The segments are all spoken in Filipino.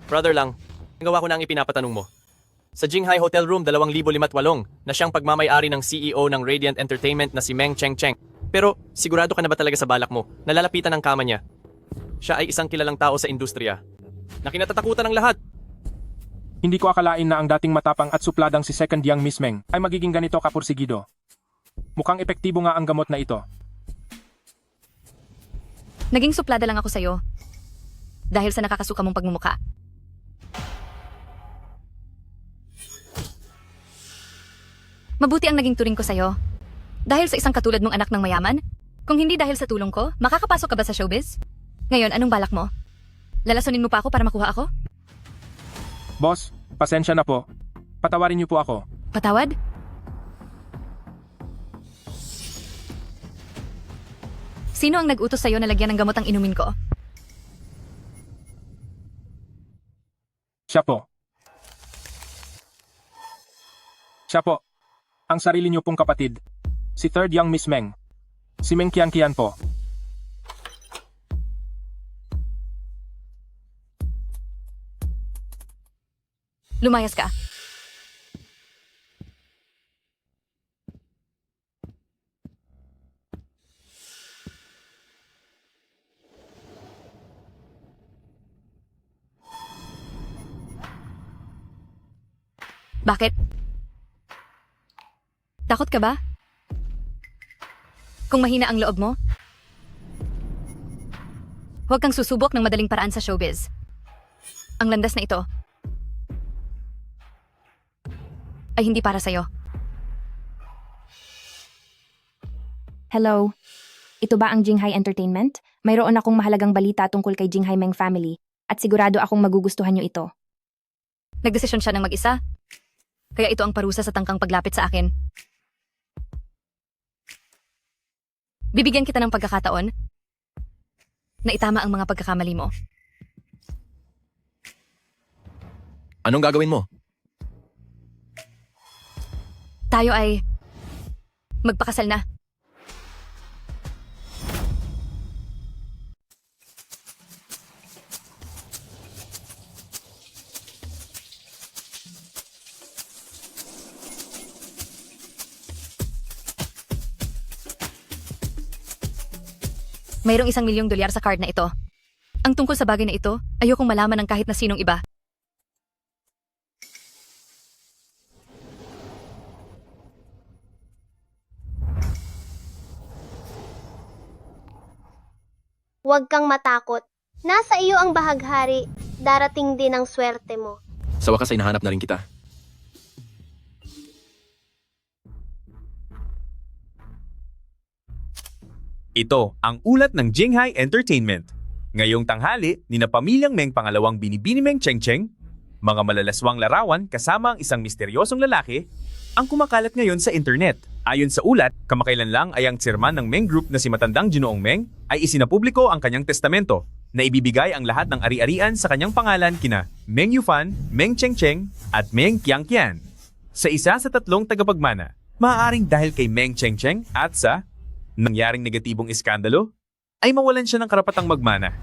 Brother lang, gawa ko na ang ipinapatanong mo. Sa Jinghai Hotel Room 2008 na siyang pagmamayari ng CEO ng Radiant Entertainment na si Meng Cheng Cheng. Pero sigurado ka na ba talaga sa balak mo na lalapitan ang kama niya? Siya ay isang kilalang tao sa industriya na kinatatakutan ng lahat. Hindi ko akalain na ang dating matapang at supladang si Second Young Miss Meng ay magiging ganito kapursigido. Mukhang epektibo nga ang gamot na ito. Naging suplada lang ako sa'yo. Dahil sa nakakasuka mong pagmumuka. Mabuti ang naging turing ko sa'yo. Dahil sa isang katulad mong anak ng mayaman? Kung hindi dahil sa tulong ko, makakapasok ka ba sa showbiz? Ngayon, anong balak mo? Lalasunin mo pa ako para makuha ako? Boss, pasensya na po. Patawarin niyo po ako. Patawad? Sino ang nag-utos sa'yo na lagyan ng gamot ang inumin ko? Siya po. Siya po. Ang sarili niyo pong kapatid. Si Third Young Miss Meng. Si Meng Kian Kian po. Lumayas ka. Bakit? Takot ka ba? Kung mahina ang loob mo? Huwag kang susubok ng madaling paraan sa showbiz. Ang landas na ito ay hindi para sa'yo. Hello. Ito ba ang Jinghai Entertainment? Mayroon akong mahalagang balita tungkol kay Jinghai Meng family at sigurado akong magugustuhan niyo ito. Nagdesisyon siya ng mag-isa. Kaya ito ang parusa sa tangkang paglapit sa akin. Bibigyan kita ng pagkakataon na itama ang mga pagkakamali mo. Anong gagawin mo? Tayo ay magpakasal na. Mayroong $1,000,000 sa card na ito. Ang tungkol sa bagay na ito, ayokong malaman ng kahit na sinong iba. Huwag kang matakot. Nasa iyo ang bahaghari. Darating din ang swerte mo. Sa wakas ay nahanap na rin kita. Ito ang ulat ng Jinghai Entertainment. Ngayong tanghali, nina pamilyang Meng pangalawang binibini Meng Cheng Cheng, mga malalaswang larawan kasama ang isang misteryosong lalaki, ang kumakalat ngayon sa internet. Ayon sa ulat, kamakailan lang ay ang chairman ng Meng Group na si Matandang Ginoong Meng ay isinapubliko ang kanyang testamento na ibibigay ang lahat ng ari-arian sa kanyang pangalan kina Meng Yufan, Meng Cheng Cheng at Meng Kiang Kian. Sa isa sa tatlong tagapagmana, maaaring dahil kay Meng Cheng Cheng at sa nangyaring negatibong iskandalo, ay mawalan siya ng karapatang magmana.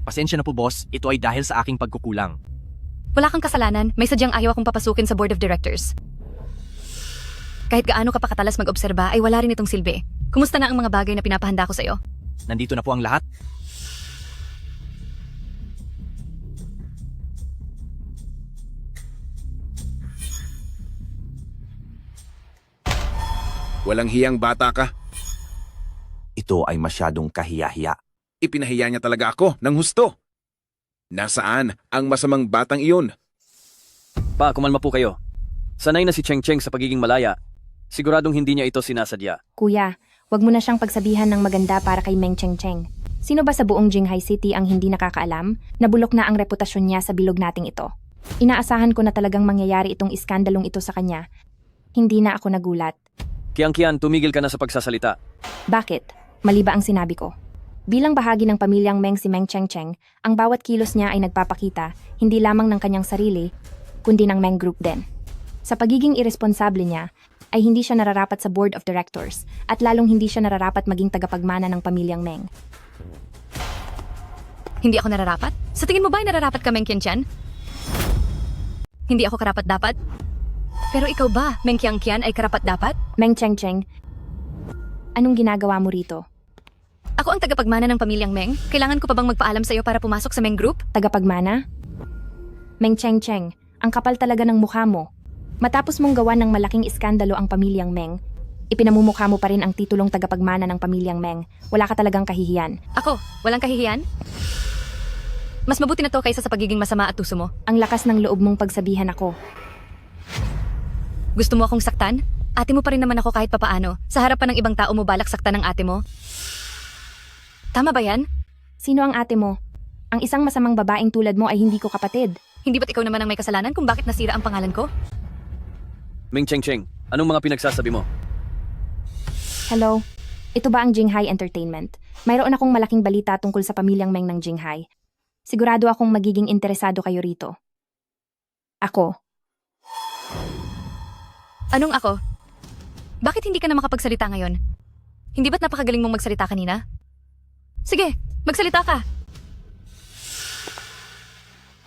Pasensya na po boss, ito ay dahil sa aking pagkukulang. Wala kang kasalanan, may sadyang ayaw akong papasukin sa board of directors. Kahit gaano ka pa katalas mag-obserba ay wala rin itong silbi. Kumusta na ang mga bagay na pinapahanda ko sa'yo? Nandito na po ang lahat. Walang hiyang bata ka. Ito ay masyadong kahiya-hiya. Ipinahiya niya talaga ako ng husto. Nasaan ang masamang batang iyon? Pa, kumalma po kayo. Sanay na si Cheng Cheng sa pagiging malaya. Siguradong hindi niya ito sinasadya. Kuya, wag mo na siyang pagsabihan ng maganda para kay Meng Cheng Cheng. Sino ba sa buong Jinghai City ang hindi nakakaalam na bulok na ang reputasyon niya sa bilog nating ito? Inaasahan ko na talagang mangyayari itong iskandalong ito sa kanya. Hindi na ako nagulat. Kiang-Kian, tumigil ka na sa pagsasalita. Bakit? Mali ba ang sinabi ko? Bilang bahagi ng pamilyang Meng si Meng Cheng Cheng, ang bawat kilos niya ay nagpapakita hindi lamang ng kanyang sarili, kundi ng Meng Group din. Sa pagiging irresponsable niya, ay hindi siya nararapat sa board of directors at lalong hindi siya nararapat maging tagapagmana ng pamilyang Meng. Hindi ako nararapat? Sa tingin mo ba ay nararapat ka, Meng Qianqian? Hindi ako karapat-dapat? Pero ikaw ba, Meng Qianqian, ay karapat-dapat? Meng Cheng, anong ginagawa mo rito? Ako ang tagapagmana ng pamilyang Meng. Kailangan ko pa bang magpaalam sa'yo para pumasok sa Meng Group? Tagapagmana? Meng Cheng, ang kapal talaga ng mukha mo. Matapos mong gawa ng malaking iskandalo ang pamilyang Meng, ipinamumukha mo pa rin ang titulong tagapagmana ng pamilyang Meng. Wala ka talagang kahihiyan. Ako, walang kahihiyan? Mas mabuti na to kaysa sa pagiging masama at tuso mo. Ang lakas ng loob mong pagsabihan ako. Gusto mo akong saktan? Ate mo pa rin naman ako kahit papaano. Sa harapan ng ibang tao mo balak saktan ng ate mo. Tama ba yan? Sino ang ate mo? Ang isang masamang babaeng tulad mo ay hindi ko kapatid. Hindi ba't ikaw naman ang may kasalanan kung bakit nasira ang pangalan ko? Meng Cheng, anong mga pinagsasabi mo? Hello? Ito ba ang Jinghai Entertainment? Mayroon akong malaking balita tungkol sa pamilyang Meng ng Jinghai. Sigurado akong magiging interesado kayo rito. Ako. Anong ako? Bakit hindi ka na makapagsalita ngayon? Hindi ba't napakagaling mong magsalita kanina? Sige, magsalita ka.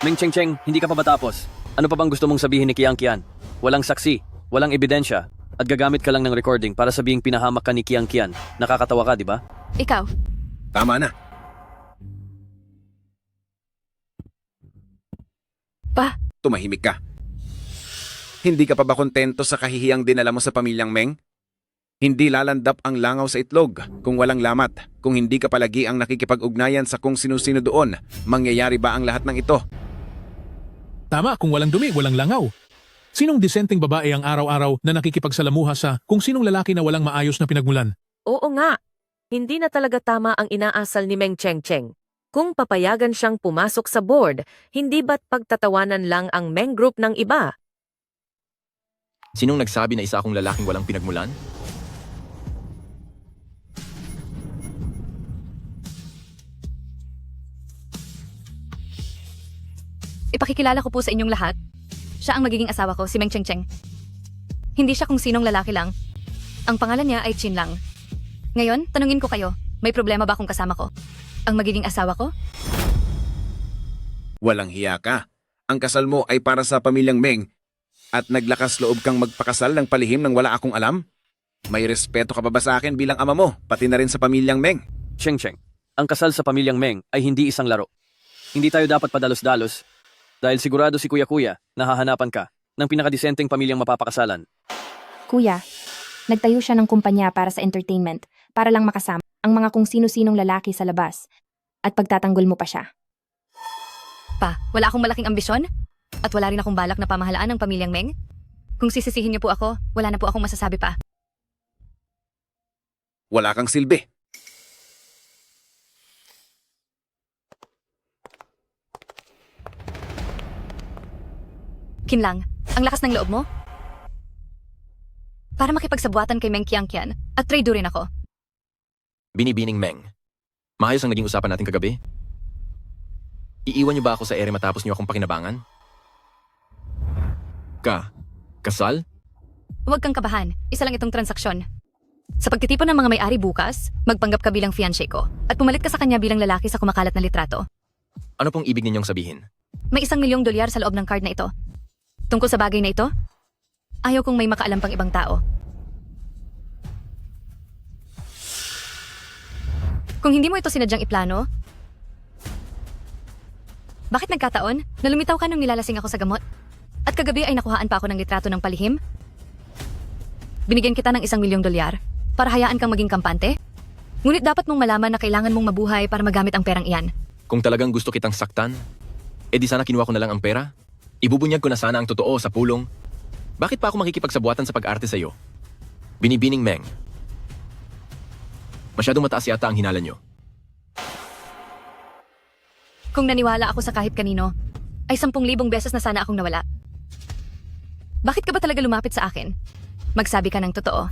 Meng Cheng, hindi ka pa matapos. Ano pa bang gusto mong sabihin ni Qianqian? Walang saksi, walang ebidensya, at gagamit ka lang ng recording para sabihing pinahamak ka ni Qianqian. Nakakatawa ka, di ba? Ikaw, Tama na. pa, Tumahimik ka. Hindi ka pa ba kontento sa kahihiyang dinala mo sa pamilyang Meng? Hindi lalandap ang langaw sa itlog kung walang lamat. Kung hindi ka palagi ang nakikipag-ugnayan sa kung sino-sino doon, mangyayari ba ang lahat ng ito? Tama, kung walang dumi, walang langaw. Sinong disenteng babae ang araw-araw na nakikipagsalamuha sa kung sinong lalaki na walang maayos na pinagmulan? Oo nga. Hindi na talaga tama ang inaasal ni Meng Cheng. Kung papayagan siyang pumasok sa board, hindi ba't pagtatawanan lang ang Meng Group ng iba? Sinong nagsabi na isa akong lalaking walang pinagmulan? ipakikilala ko po sa inyong lahat. Siya ang magiging asawa ko, si Meng Cheng. Hindi siya kung sinong lalaki lang. Ang pangalan niya ay Chin Lang. Ngayon, tanungin ko kayo, may problema ba kung kasama ko? Ang magiging asawa ko? Walang hiya ka. Ang kasal mo ay para sa pamilyang Meng at naglakas loob kang magpakasal ng palihim nang wala akong alam? May respeto ka pa ba sa akin bilang ama mo, pati na rin sa pamilyang Meng? Cheng, ang kasal sa pamilyang Meng ay hindi isang laro. Hindi tayo dapat padalos-dalos dahil sigurado si Kuya na hahanapan ka ng pinakadisenteng pamilyang mapapakasalan. Kuya, nagtayo siya ng kumpanya para sa entertainment, para lang makasama ang mga kung sino-sinong lalaki sa labas. At pagtatanggol mo pa siya. Pa, wala akong malaking ambisyon? At wala rin akong balak na pamahalaan ng pamilyang Meng? Kung sisisihin niyo po ako, wala na po akong masasabi pa. Wala kang silbi. Kinlang, ang lakas ng loob mo? Para makipagsabuatan kay Meng Qianqian at traido rin ako. Binibining Meng. Maayos ang naging usapan natin kagabi. Iiwan niyo ba ako sa ere matapos niyo akong pakinabangan? Kasal? Huwag kang kabahan, isa lang itong transaksyon. Sa pagtitipon ng mga may-ari bukas, magpanggap ka bilang fiancé ko at pumalit ka sa kanya bilang lalaki sa kumakalat na litrato. Ano pong ibig ninyong sabihin? May $1,000,000 sa loob ng card na ito. Tungkol sa bagay na ito, ayaw kong may makaalam pang ibang tao. Kung hindi mo ito sinadyang iplano, bakit nagkataon na lumitaw ka nung nilalasing ako sa gamot? At kagabi ay nakuhaan pa ako ng litrato ng palihim? Binigyan kita ng $1,000,000 para hayaan kang maging kampante? Ngunit dapat mong malaman na kailangan mong mabuhay para magamit ang perang iyan. Kung talagang gusto kitang saktan, edi sana kinuha ko na lang ang pera. Ibubunyag ko na sana ang totoo sa pulong. Bakit pa ako makikipagsabuatan sa pag-arte sa iyo? Binibining Meng. Masyadong mataas yata ang hinala niyo. Kung naniwala ako sa kahit kanino, ay 10,000 beses na sana akong nawala. Bakit ka ba talaga lumapit sa akin? Magsabi ka ng totoo.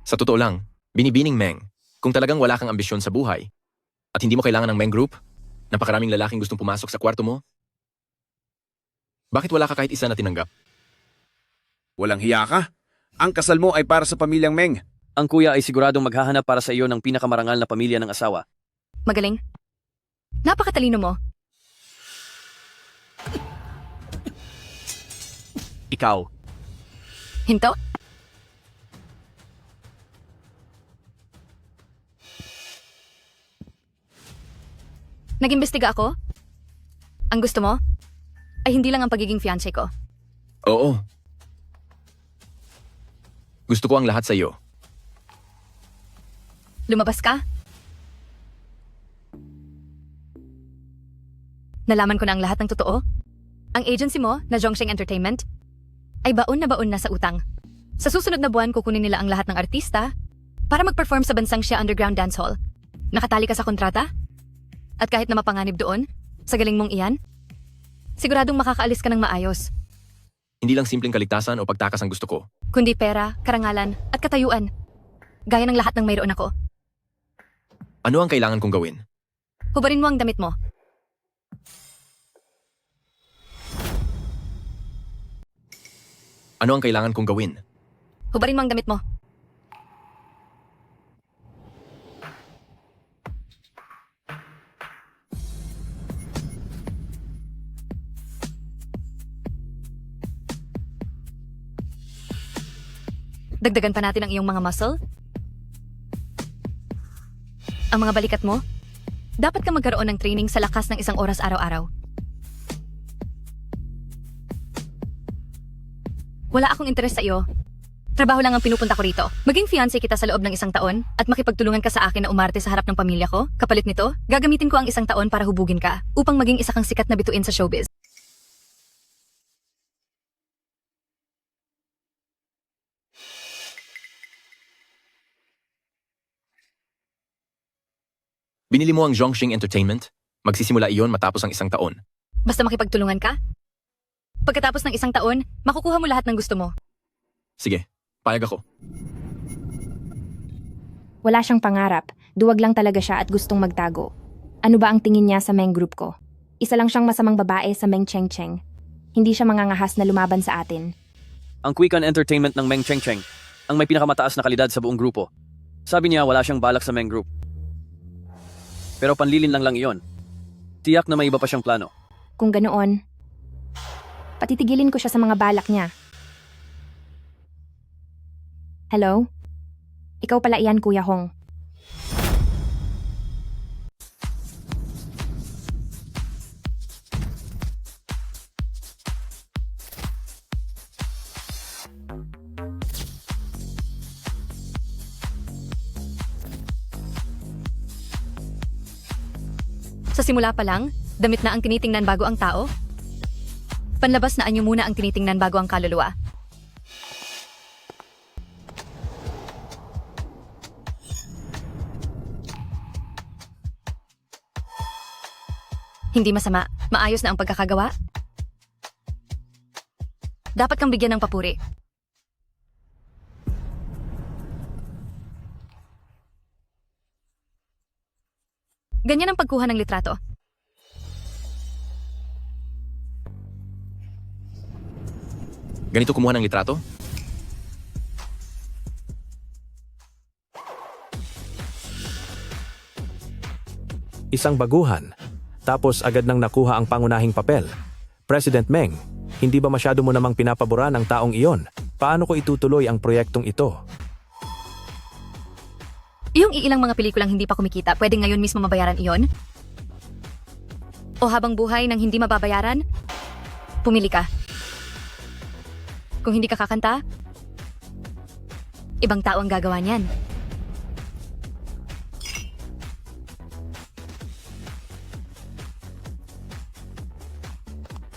Sa totoo lang, binibining Meng, kung talagang wala kang ambisyon sa buhay, at hindi mo kailangan ng Meng Group, napakaraming lalaking gustong pumasok sa kwarto mo, bakit wala ka kahit isa na tinanggap? Walang hiya ka. Ang kasal mo ay para sa pamilyang Meng. Ang kuya ay siguradong maghahanap para sa iyo ng pinakamarangal na pamilya ng asawa. Magaling. Napakatalino mo. Ikaw. Hinto? Nag-imbestiga ako? Ang gusto mo? Ay hindi lang ang pagiging fiancé ko. Oo. Gusto ko ang lahat sa iyo. Lumabas ka? Nalaman ko na ang lahat ng totoo. Ang agency mo, na Zhongsheng Entertainment, ay baon na sa utang. Sa susunod na buwan, kukunin nila ang lahat ng artista para mag-perform sa bansang Xia Underground Dance Hall. Nakatali ka sa kontrata? At kahit na mapanganib doon, sa galing mong iyan, siguradong makakaalis ka ng maayos. Hindi lang simpleng kaligtasan o pagtakas ang gusto ko. Kundi pera, karangalan, at katayuan. Gaya ng lahat ng mayroon ako. Ano ang kailangan kong gawin? Hubarin mo ang damit mo. Ano ang kailangan kong gawin? Hubarin mo ang damit mo. Dagdagan pa natin ang iyong mga muscle. Ang mga balikat mo. Dapat ka magkaroon ng training sa lakas ng 1 oras araw-araw. Wala akong interes sa iyo. Trabaho lang ang pinupunta ko rito. Maging fiancé kita sa loob ng 1 taon at makipagtulungan ka sa akin na umarte sa harap ng pamilya ko. Kapalit nito, gagamitin ko ang 1 taon para hubugin ka upang maging isa kang sikat na bituin sa showbiz. Binili mo ang Zhongxing Entertainment? Magsisimula iyon matapos ang 1 taon. Basta makipagtulungan ka? Pagkatapos ng 1 taon, makukuha mo lahat ng gusto mo. Sige, payag ako. Wala siyang pangarap, duwag lang talaga siya at gustong magtago. Ano ba ang tingin niya sa Meng Group ko? Isa lang siyang masamang babae sa Meng Cheng Cheng. Hindi siya mangangahas na lumaban sa atin. Ang Quick Entertainment ng Meng Cheng Cheng, ang may pinakamataas na kalidad sa buong grupo. Sabi niya wala siyang balak sa Meng Group. Pero panlilin lang iyon. Tiyak na may iba pa siyang plano. Kung ganoon, patitigilin ko siya sa mga balak niya. Hello? Ikaw pala iyan, Kuya Hong. Sa simula pa lang, damit na ang tinitingnan bago ang tao? Panlabas na anyo muna ang tinitingnan bago ang kaluluwa. Hindi masama, maayos na ang pagkakagawa. Dapat kang bigyan ng papuri. Ganyan ang pagkuha ng litrato. Ganito kumuha ng litrato? Isang baguhan. Tapos agad nang nakuha ang pangunahing papel. President Meng, hindi ba masyado mo namang pinapabura ng taong iyon? Paano ko itutuloy ang proyektong ito? Yung iilang mga pelikulang hindi pa kumikita, pwedeng ngayon mismo mabayaran iyon? O habang buhay nang hindi mababayaran? Pumili ka. Kung hindi ka kakanta, ibang tao ang gagawa niyan.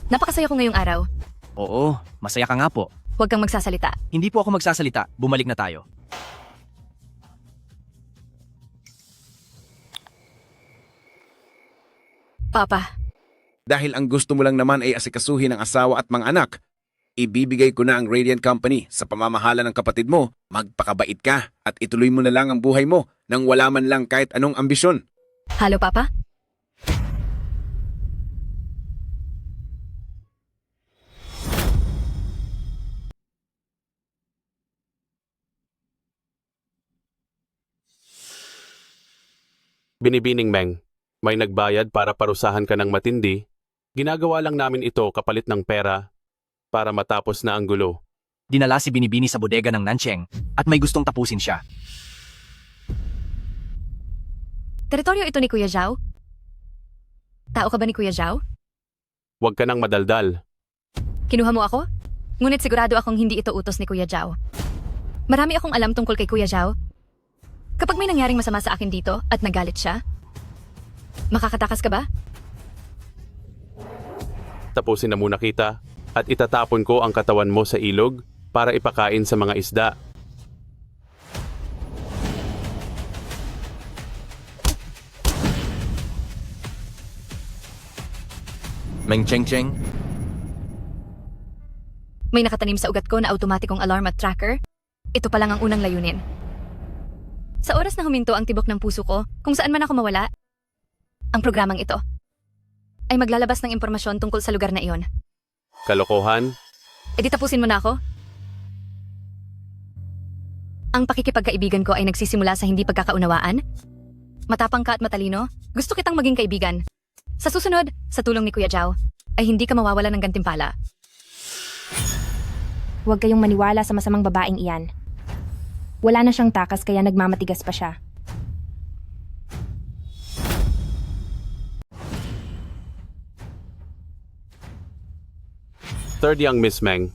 Napakasaya ko ngayong araw. Oo, masaya ka nga po. Huwag kang magsasalita. Hindi po ako magsasalita. Bumalik na tayo. Papa, Dahil ang gusto mo lang naman ay asikasuhin ang asawa at mga anak, ibibigay ko na ang Radiant Company sa pamamahala ng kapatid mo. Magpakabait ka at ituloy mo na lang ang buhay mo nang wala man lang kahit anong ambisyon. halo Papa? Binibining Meng, may nagbayad para parusahan ka ng matindi. Ginagawa lang namin ito kapalit ng pera para matapos na ang gulo. Dinala si Binibini sa bodega ng Nancheng at may gustong tapusin siya. Teritoryo ito ni Kuya Zhao? Tao ka ba ni Kuya Zhao? Huwag ka nang madaldal. Kinuha mo ako? Ngunit sigurado akong hindi ito utos ni Kuya Zhao. Marami akong alam tungkol kay Kuya Zhao. Kapag may nangyaring masama sa akin dito at nagalit siya, makakatakas ka ba? Tapusin na muna kita at itatapon ko ang katawan mo sa ilog para ipakain sa mga isda. Meng Cheng-Cheng, May nakatanim sa ugat ko na automatikong alarm at tracker. Ito pa lang ang unang layunin. Sa oras na huminto ang tibok ng puso ko, kung saan man ako mawala, ang programang ito ay maglalabas ng impormasyon tungkol sa lugar na iyon. Kalokohan? E di tapusin mo na ako. Ang pakikipagkaibigan ko ay nagsisimula sa hindi pagkakaunawaan. Matapang ka at matalino, gusto kitang maging kaibigan. Sa susunod, sa tulong ni Kuya Zhao, ay hindi ka mawawala ng gantimpala. Huwag kayong maniwala sa masamang babaeng iyan. Wala na siyang takas kaya nagmamatigas pa siya. Third young Miss Meng,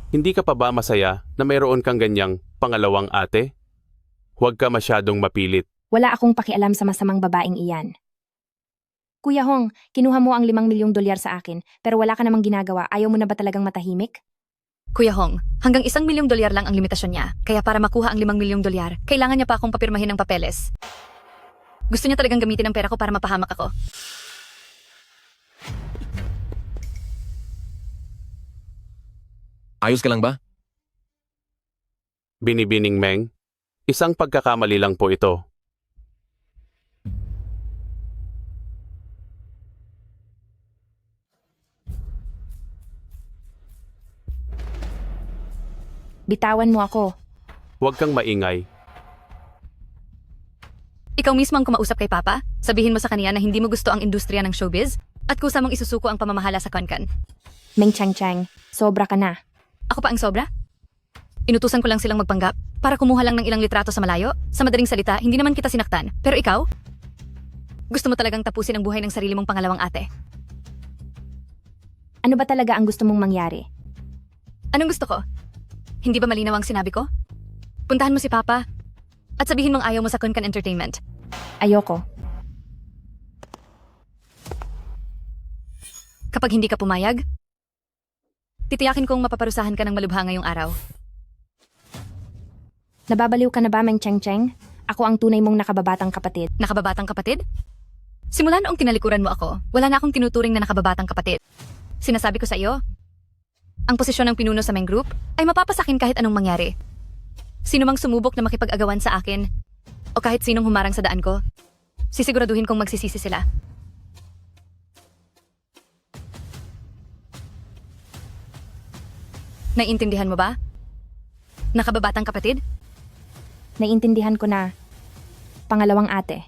hindi ka pa ba masaya na mayroon kang ganyang pangalawang ate? Huwag ka masyadong mapilit. Wala akong pakialam sa masamang babaeng iyan. Kuya Hong, kinuha mo ang 5 milyong dolyar sa akin, pero wala ka namang ginagawa. Ayaw mo na ba talagang matahimik? Kuya Hong, hanggang 1 milyong dolyar lang ang limitasyon niya, kaya para makuha ang 5 milyong dolyar, kailangan niya pa akong papirmahin ng papeles. Gusto niya talagang gamitin ang pera ko para mapahamak ako. ayos ka lang ba? Binibining Meng, isang pagkakamali lang po ito. Bitawan mo ako. Huwag kang maingay. Ikaw mismo ang kumausap kay Papa? Sabihin mo sa kaniya na hindi mo gusto ang industriya ng showbiz? At kusa mong isusuko ang pamamahala sa Konkan? Meng Cheng-Cheng, sobra ka na. Ako pa ang sobra? Inutusan ko lang silang magpanggap para kumuha lang ng ilang litrato sa malayo. Sa madaling salita, hindi naman kita sinaktan. Pero ikaw? Gusto mo talagang tapusin ang buhay ng sarili mong pangalawang ate? Ano ba talaga ang gusto mong mangyari? Anong gusto ko? Hindi ba malinaw ang sinabi ko? Puntahan mo si Papa at sabihin mong ayaw mo sa Kunkan Entertainment. Ayoko. Kapag hindi ka pumayag, titiyakin kong mapaparusahan ka ng malubha ngayong araw. Nababaliw ka na ba, Meng Cheng-Cheng? Ako ang tunay mong nakababatang kapatid. Nakababatang kapatid? Simula noong tinalikuran mo ako, wala na akong tinuturing na nakababatang kapatid. Sinasabi ko sa iyo, ang posisyon ng pinuno sa Meng Group ay mapapasakin kahit anong mangyari. Sino mang sumubok na makipag-agawan sa akin, o kahit sinong humarang sa daan ko, sisiguraduhin kong magsisisi sila. Naiintindihan mo ba? Nakababatang kapatid? Naiintindihan ko na. Pangalawang ate.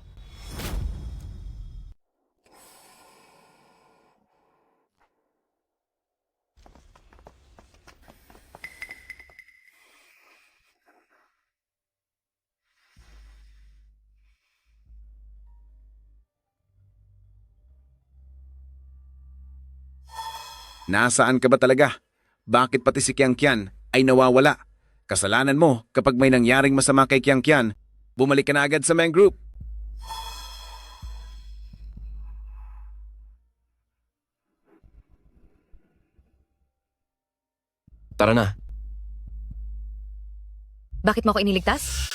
Nasaan ka ba talaga? Bakit pati si Kiang Kian ay nawawala? Kasalanan mo kapag may nangyaring masama kay Kiang Kian. Bumalik ka na agad sa Meng Group. Tara na. Bakit mo ako iniligtas?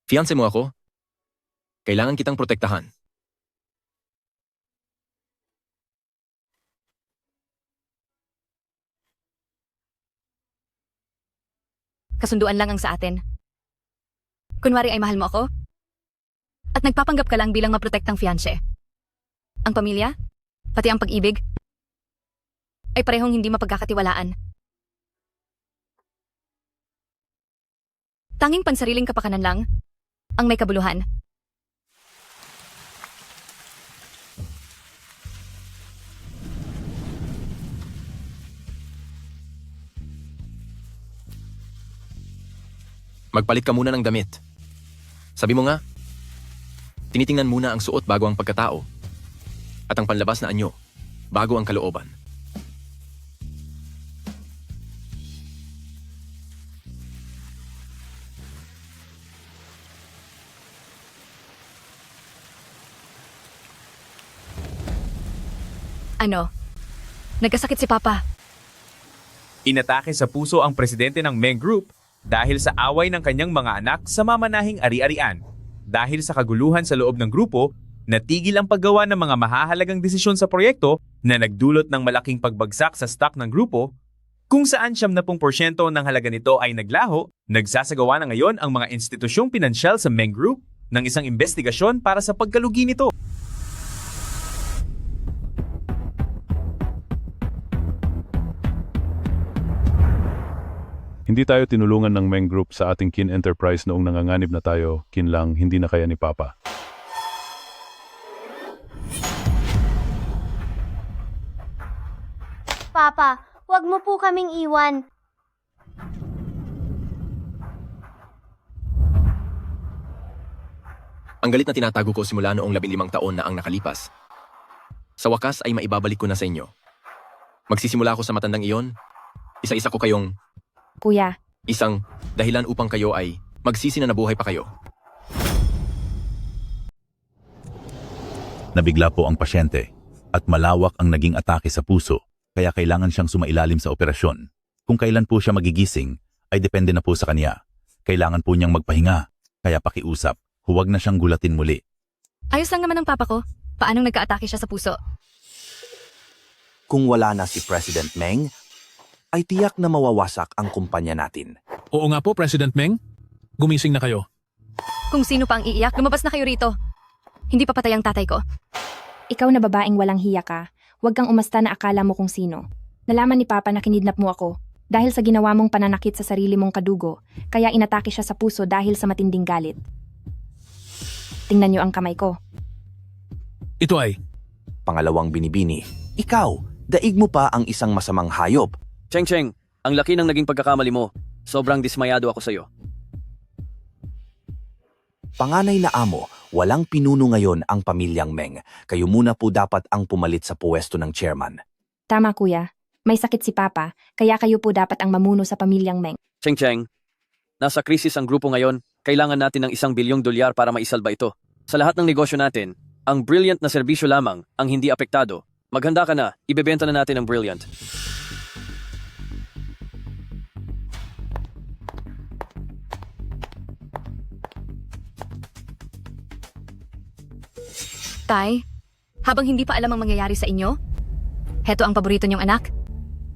Fiancé mo ako? Kailangan kitang protektahan. Kasunduan lang ang sa atin. Kunwari ay mahal mo ako? At nagpapanggap ka lang bilang maprotektang fiancé. Ang pamilya, pati ang pag-ibig, ay parehong hindi mapagkakatiwalaan. Tanging pansariling kapakanan lang ang may kabuluhan. Magpalit ka muna ng damit. Sabi mo nga, tinitingnan muna ang suot bago ang pagkatao. At ang panlabas na anyo, bago ang kalooban. Ano? Nagkasakit si Papa. Inatake sa puso ang presidente ng Meng Group dahil sa away ng kanyang mga anak sa mamanahing ari-arian. Dahil sa kaguluhan sa loob ng grupo, natigil ang paggawa ng mga mahahalagang desisyon sa proyekto na nagdulot ng malaking pagbagsak sa stock ng grupo, kung saan 70% ng halaga nito ay naglaho. Nagsasagawa na ngayon ang mga institusyong pinansyal sa Meng Group ng isang investigasyon para sa pagkalugi nito. Hindi tayo tinulungan ng Meng Group sa ating Kin Enterprise noong nanganganib na tayo, Kin lang, hindi na kaya ni Papa. Papa, wag mo po kaming iwan. Ang galit na tinatago ko simula noong 15 taon na ang nakalipas. Sa wakas ay maibabalik ko na sa inyo. Magsisimula ako sa matandang iyon. Isa-isa ko kayong Kuya, isang dahilan upang kayo ay magsisi na nabuhay pa kayo. Nabigla po ang pasyente at malawak ang naging atake sa puso, kaya kailangan siyang sumailalim sa operasyon. Kung kailan po siya magigising, ay depende na po sa kanya. Kailangan po niyang magpahinga, kaya pakiusap, huwag na siyang gulatin muli. Ayos lang naman ang papa ko. Paanong nagka-atake siya sa puso? Kung wala na si President Meng, ay tiyak na mawawasak ang kumpanya natin. Oo nga po, President Meng. Gumising na kayo. Kung sino pa ang iiyak, lumabas na kayo rito. Hindi pa patay ang tatay ko. ikaw na babaeng walang hiya ka, huwag kang umasta na akala mo kung sino. Nalaman ni Papa na kinidnap mo ako dahil sa ginawa mong pananakit sa sarili mong kadugo, kaya inatake siya sa puso dahil sa matinding galit. Tingnan niyo ang kamay ko. Ito ay Pangalawang binibini. Ikaw, daig mo pa ang isang masamang hayop. Cheng Cheng, ang laki ng naging pagkakamali mo. Sobrang dismayado ako sa'yo. Panganay na amo, walang pinuno ngayon ang pamilyang Meng. Kayo muna po dapat ang pumalit sa puwesto ng chairman. Tama kuya, may sakit si Papa, kaya kayo po dapat ang mamuno sa pamilyang Meng. Cheng Cheng, nasa krisis ang grupo ngayon. Kailangan natin ng $1 bilyong para maisalba ito. Sa lahat ng negosyo natin, ang Brilliant na serbisyo lamang ang hindi apektado. Maghanda ka na, ibebenta na natin ang Brilliant. Tay, habang hindi pa alam ang mangyayari sa inyo, heto ang paborito niyong anak.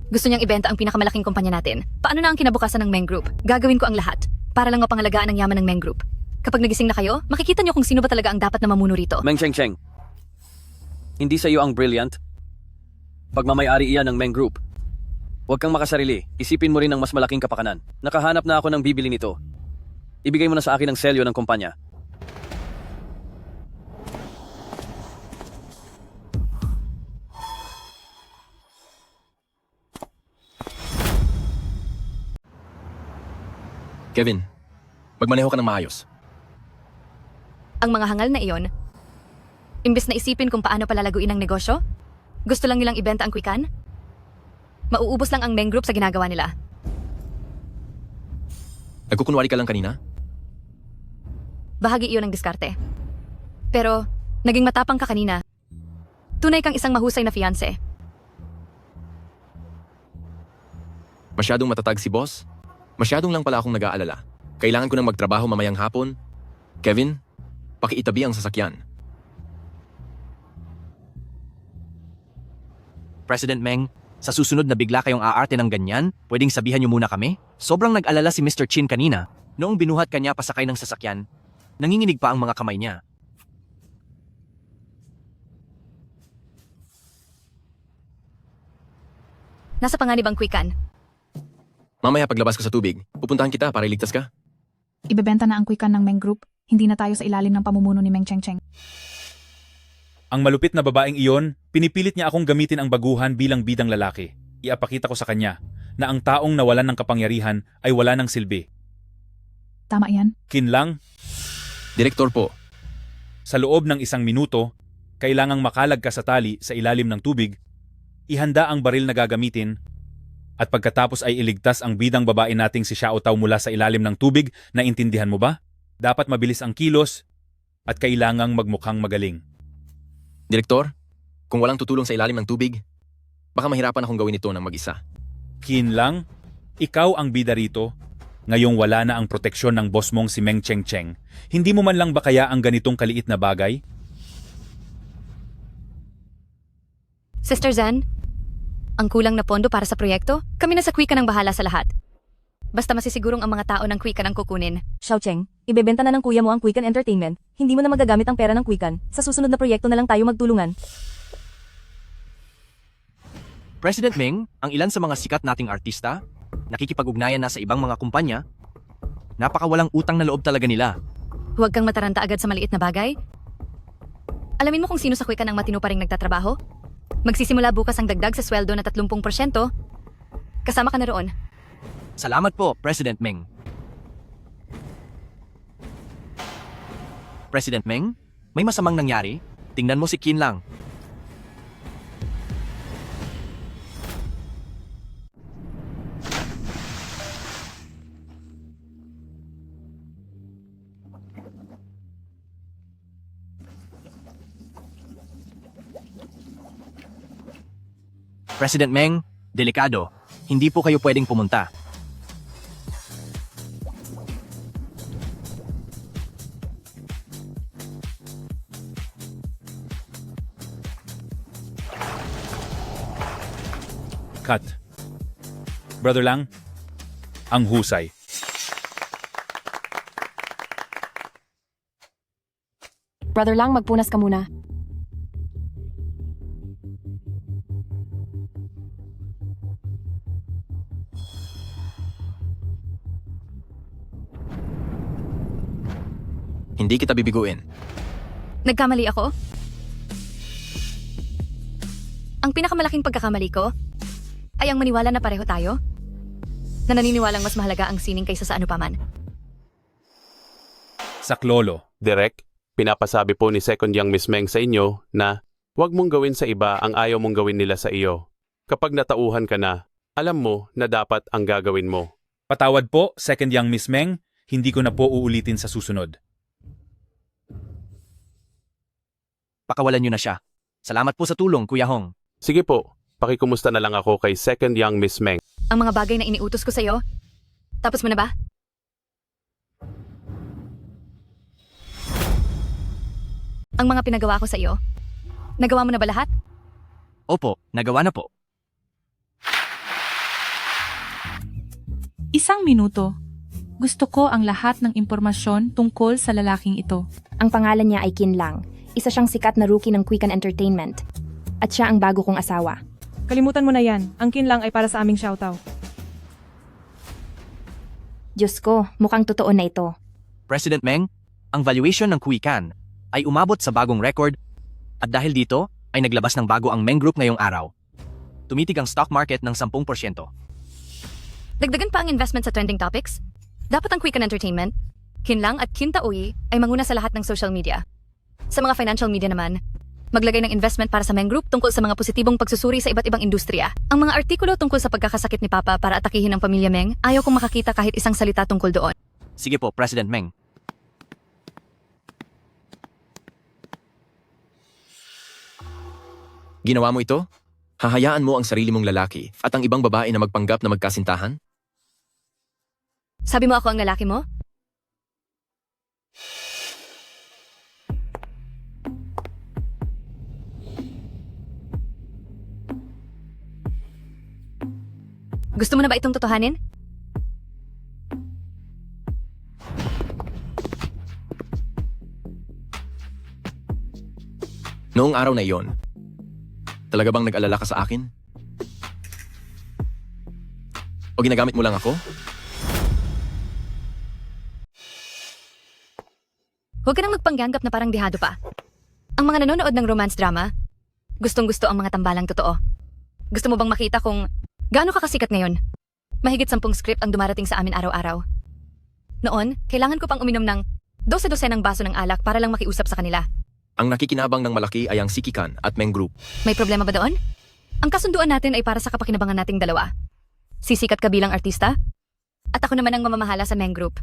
Gusto niyang ibenta ang pinakamalaking kumpanya natin. Paano na ang kinabukasan ng Meng Group? Gagawin ko ang lahat para lang mapangalagaan ang yaman ng Meng Group. Kapag nagising na kayo, makikita niyo kung sino ba talaga ang dapat na mamuno rito. Meng Cheng Cheng, hindi sa iyo ang Brilliant. Pagmamayari iyan ng Meng Group. Huwag kang makasarili, isipin mo rin ang mas malaking kapakanan. Nakahanap na ako ng bibili nito. Ibigay mo na sa akin ang selyo ng kumpanya. Kevin, magmaneho ka ng maayos. Ang mga hangal na iyon, imbes na isipin kung paano palalaguin ang negosyo, gusto lang nilang ibenta ang kwikan? Mauubos lang ang Meng Group sa ginagawa nila. Nagkukunwari ka lang kanina? Bahagi iyon ng diskarte. Pero, naging matapang ka kanina. Tunay kang isang mahusay na fiancé. Masyadong matatag si boss? Masyadong lang pala akong nag-aalala. Kailangan ko nang magtrabaho mamayang hapon. Kevin, pakiitabi ang sasakyan. President Meng, sa susunod na bigla kayong aarte ng ganyan, pwedeng sabihan niyo muna kami? Sobrang nag-alala si Mr. Chin kanina. Noong binuhat kanya pasakay ng sasakyan, nanginginig pa ang mga kamay niya. Nasa panganib ang kwikan. Mamaya paglabas ko sa tubig, pupuntahan kita para iligtas ka. Ibebenta na ang Quican ng Meng Group, hindi na tayo sa ilalim ng pamumuno ni Meng Cheng. Ang malupit na babaeng iyon, pinipilit niya akong gamitin ang baguhan bilang bidang lalaki. Iapakita ko sa kanya na ang taong nawalan ng kapangyarihan ay wala ng silbi. Tama yan? Kinlang, Direktor po, sa loob ng 1 minuto, kailangang makalag ka sa tali sa ilalim ng tubig, ihanda ang baril na gagamitin, at pagkatapos ay iligtas ang bidang babae nating si Xiao Tao mula sa ilalim ng tubig. Naintindihan mo ba? Dapat mabilis ang kilos at kailangang magmukhang magaling. Direktor, kung walang tutulong sa ilalim ng tubig, baka mahirapan akong gawin ito ng mag-isa. Kinlang, ikaw ang bida rito. Ngayong wala na ang proteksyon ng boss mong si Meng Cheng. Hindi mo man lang ba kaya ang ganitong kaliit na bagay? Sister Zen, ang kulang na pondo para sa proyekto, kami na sa Quican ang bahala sa lahat. Basta masisigurong ang mga tao ng Quican ang kukunin. Xiao Cheng, ibebenta na ng kuya mo ang Quican Entertainment. Hindi mo na magagamit ang pera ng Quican. Sa susunod na proyekto na lang tayo magtulungan. President Meng, ang ilan sa mga sikat nating artista, nakikipag-ugnayan na sa ibang mga kumpanya, napakawalang utang na loob talaga nila. Huwag kang mataranta agad sa maliit na bagay. Alamin mo kung sino sa Quican ang matino pa ring nagtatrabaho? Magsisimula bukas ang dagdag sa sweldo na 30%. Kasama ka na roon. Salamat po, President Meng. President Meng, may masamang nangyari? Tingnan mo si Kinlang. President Meng, delikado. Hindi po kayo pwedeng pumunta. Cut. Brother Lang, ang husay. Brother Lang, magpunas ka muna. Hindi kita bibiguin. Nagkamali ako? Ang pinakamalaking pagkakamali ko ay ang maniwala na pareho tayo? Na naniniwalang mas mahalaga ang sining kaysa sa ano paman. Saklolo. Direk, pinapasabi po ni Second Young Miss Meng sa inyo na huwag mong gawin sa iba ang ayaw mong gawin nila sa iyo. Kapag natauhan ka na, alam mo na dapat ang gagawin mo. Patawad po, Second Young Miss Meng, hindi ko na po uulitin sa susunod. Pakawalan niyo na siya. Salamat po sa tulong, Kuya Hong. Sige po, pakikumusta na lang ako kay Second Young Miss Meng. Ang mga bagay na iniutos ko sa'yo, tapos mo na ba? Ang mga pinagawa ko sa iyo, nagawa mo na ba lahat? Opo, nagawa na po. 1 minuto. Gusto ko ang lahat ng impormasyon tungkol sa lalaking ito. Ang pangalan niya ay Kinlang. Isa siyang sikat na rookie ng Quican Entertainment. At siya ang bago kong asawa. Kalimutan mo na yan. Ang Kinlang ay para sa aming Xiao Tao. Diyos ko, mukhang totoo na ito. President Meng, ang valuation ng Quican ay umabot sa bagong record at dahil dito ay naglabas ng bago ang Meng Group ngayong araw. Tumitig ang stock market ng 10%. Dagdagan pa ang investment sa trending topics? Dapat ang Quican Entertainment, Kinlang at Kintaoy ay manguna sa lahat ng social media. Sa mga financial media naman, maglagay ng investment para sa Meng Group tungkol sa mga positibong pagsusuri sa iba't ibang industriya. Ang mga artikulo tungkol sa pagkakasakit ni Papa para atakihin ang pamilya Meng, ayaw kong makakita kahit isang salita tungkol doon. Sige po, President Meng. Ginawa mo ito? Hahayaan mo ang sarili mong lalaki at ang ibang babae na magpanggap na magkasintahan? Sabi mo ako ang lalaki mo? Gusto mo na ba itong totohanin? Noong araw na iyon, talaga bang nag-alala ka sa akin? O ginagamit mo lang ako? Huwag ka nang magpangganggap na parang dihado pa. Ang mga nanonood ng romance drama, gustong-gusto ang mga tambalang totoo. Gusto mo bang makita kung gaano ka kasikat ngayon? Mahigit 10 script ang dumarating sa amin araw-araw. Noon, kailangan ko pang uminom ng 12 ng baso ng alak para lang makiusap sa kanila. Ang nakikinabang ng malaki ay ang Sikikan at Meng Group. May problema ba doon? Ang kasunduan natin ay para sa kapakinabangan nating dalawa. Sisikat ka bilang artista? At ako naman ang mamamahala sa Meng Group.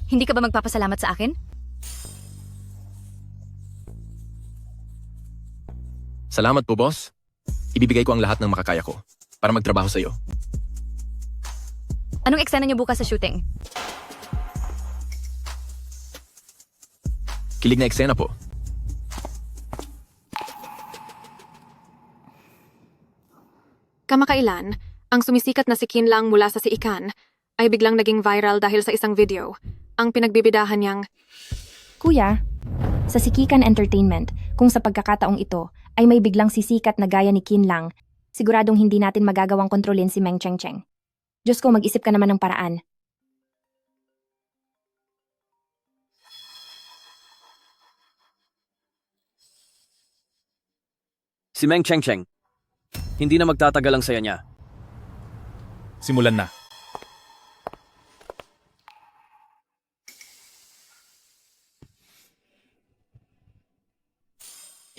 Hindi ka ba magpapasalamat sa akin? Salamat po, boss. Ibibigay ko ang lahat ng makakaya ko para magtrabaho sa iyo. Anong eksena niyo bukas sa shooting? Kilig na eksena po. Kamakailan, ang sumisikat na si Kin Lang mula sa si Ikan ay biglang naging viral dahil sa isang video. Ang pinagbibidahan niyang, Kuya, sa Sikikan Entertainment, kung sa pagkakataong ito ay may biglang sisikat na gaya ni Kin Lang, siguradong hindi natin magagawang kontrolin si Meng Cheng Cheng. Diyos ko, mag-isip ka naman ng paraan. Si Meng Cheng Cheng. Hindi na magtatagal ang saya niya. Simulan na.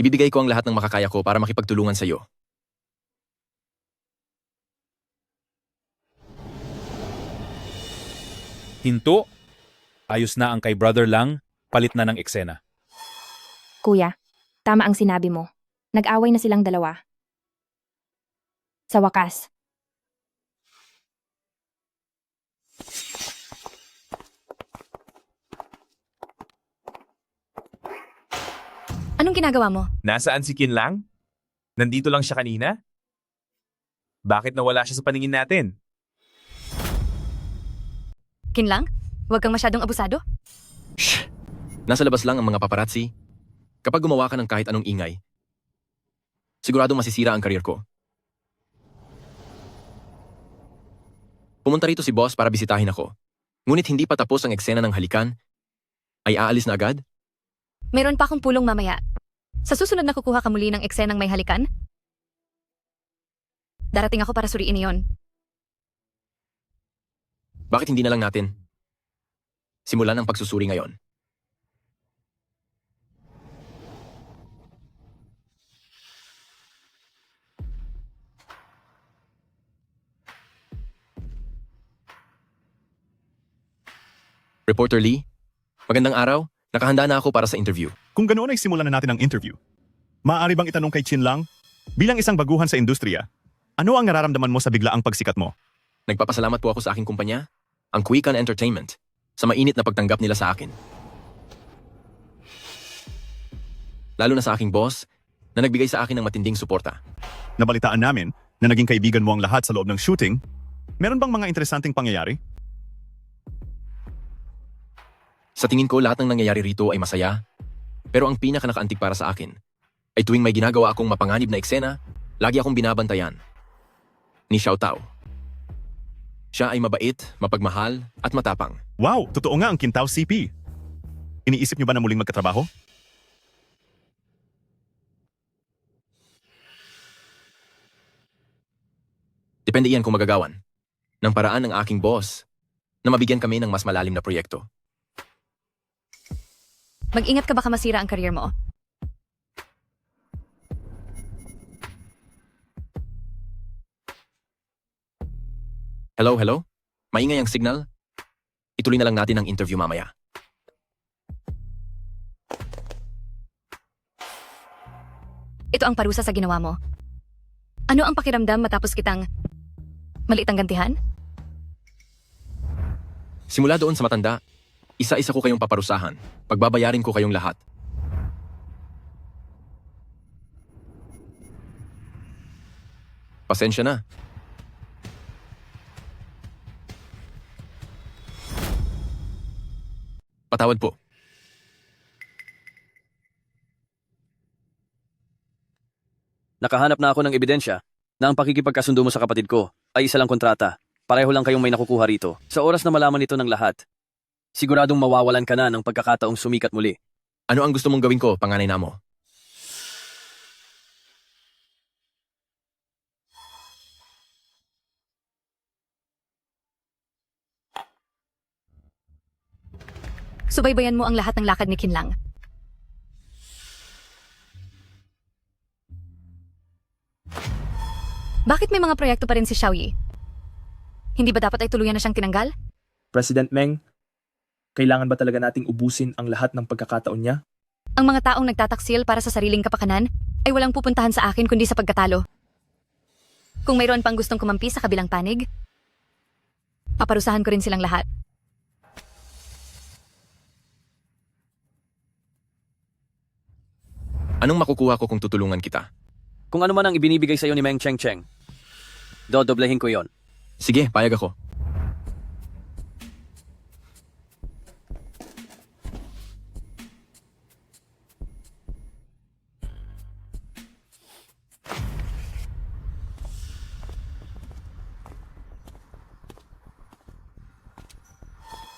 Ibibigay ko ang lahat ng makakaya ko para makipagtulungan sa iyo. Hinto. Ayos na ang kay brother lang, palit na ng eksena. Kuya, tama ang sinabi mo. Nag-away na silang dalawa. Sa wakas. Anong ginagawa mo? Nasaan si Kin Lang? Nandito lang siya kanina? Bakit nawala siya sa paningin natin? Kin Lang? Huwag kang masyadong abusado? Shh! Nasa labas lang ang mga paparazzi. Kapag gumawa ka ng kahit anong ingay, siguradong masisira ang karir ko. Pumunta rito si boss para bisitahin ako. Ngunit hindi pa tapos ang eksena ng halikan. Ay aalis na agad? Meron pa akong pulong mamaya. Sa susunod na kukuha ka muli ng eksenang may halikan? Darating ako para suriin iyon. Bakit hindi na lang natin simulan ang pagsusuri ngayon? Reporter Lee, magandang araw. Nakahanda na ako para sa interview. Kung ganoon ay simulan na natin ang interview. Maaari bang itanong kay Chin Lang, bilang isang baguhan sa industriya, ano ang nararamdaman mo sa biglaang pagsikat mo? Nagpapasalamat po ako sa aking kumpanya, ang Quican Entertainment, sa mainit na pagtanggap nila sa akin. Lalo na sa aking boss, na nagbigay sa akin ng matinding suporta. Nabalitaan namin na naging kaibigan mo ang lahat sa loob ng shooting. Meron bang mga interesanteng pangyayari? Sa tingin ko, lahat ng nangyayari rito ay masaya. Pero ang pinaka-nakaantig para sa akin ay tuwing may ginagawa akong mapanganib na eksena, lagi akong binabantayan ni Xiao Tao. Siya ay mabait, mapagmahal, at matapang. Wow, totoo nga ang Kintao CP. Iniisip niyo ba na muling magkatrabaho? Depende iyan kung magagawan ng paraan ng aking boss na mabigyan kami ng mas malalim na proyekto. Mag-ingat ka baka masira ang career mo. Hello, hello? Maingay ang signal? Ituloy na lang natin ang interview mamaya. Ito ang parusa sa ginawa mo. Ano ang pakiramdam matapos kitang maliit ang gantihan? Simula doon sa matanda, isa-isa ko kayong paparusahan. Pagbabayarin ko kayong lahat. Pasensya na. Patawad po. Nakahanap na ako ng ebidensya na ang pakikipagkasundo mo sa kapatid ko ay isa lang kontrata. Pareho lang kayong may nakukuha rito. Sa oras na malaman ito ng lahat, Siguradong mawawalan ka na ng pagkakataong sumikat muli. Ano ang gusto mong gawin ko, panganay na mo? Subaybayan mo ang lahat ng lakad ni Kinlang. Bakit may mga proyekto pa rin si Xiaoyi? Hindi ba dapat ay tuluyan na siyang tinanggal? President Meng, kailangan ba talaga nating ubusin ang lahat ng pagkakataon niya? Ang mga taong nagtataksil para sa sariling kapakanan ay walang pupuntahan sa akin kundi sa pagkatalo. Kung mayroon pang gustong kumampi sa kabilang panig, paparusahan ko rin silang lahat. Anong makukuha ko kung tutulungan kita? Kung ano man ang ibinibigay sa iyo ni Meng Cheng, dodoblehin ko yon. Sige, payag ako.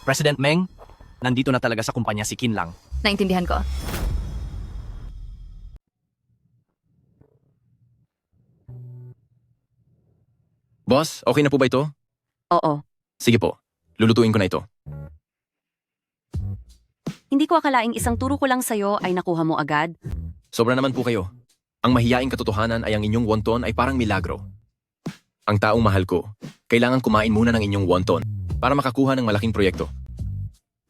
President Meng, nandito na talaga sa kumpanya si Kinlang. Naintindihan ko. Boss, okay na po ba ito? Oo. Sige po, lulutuin ko na ito. Hindi ko akalaing isang turo ko lang sa'yo ay nakuha mo agad. Sobra naman po kayo. Ang mahiyaing katotohanan ay ang inyong wonton ay parang milagro. Ang taong mahal ko, kailangan kumain muna ng inyong wonton para makakuha ng malaking proyekto.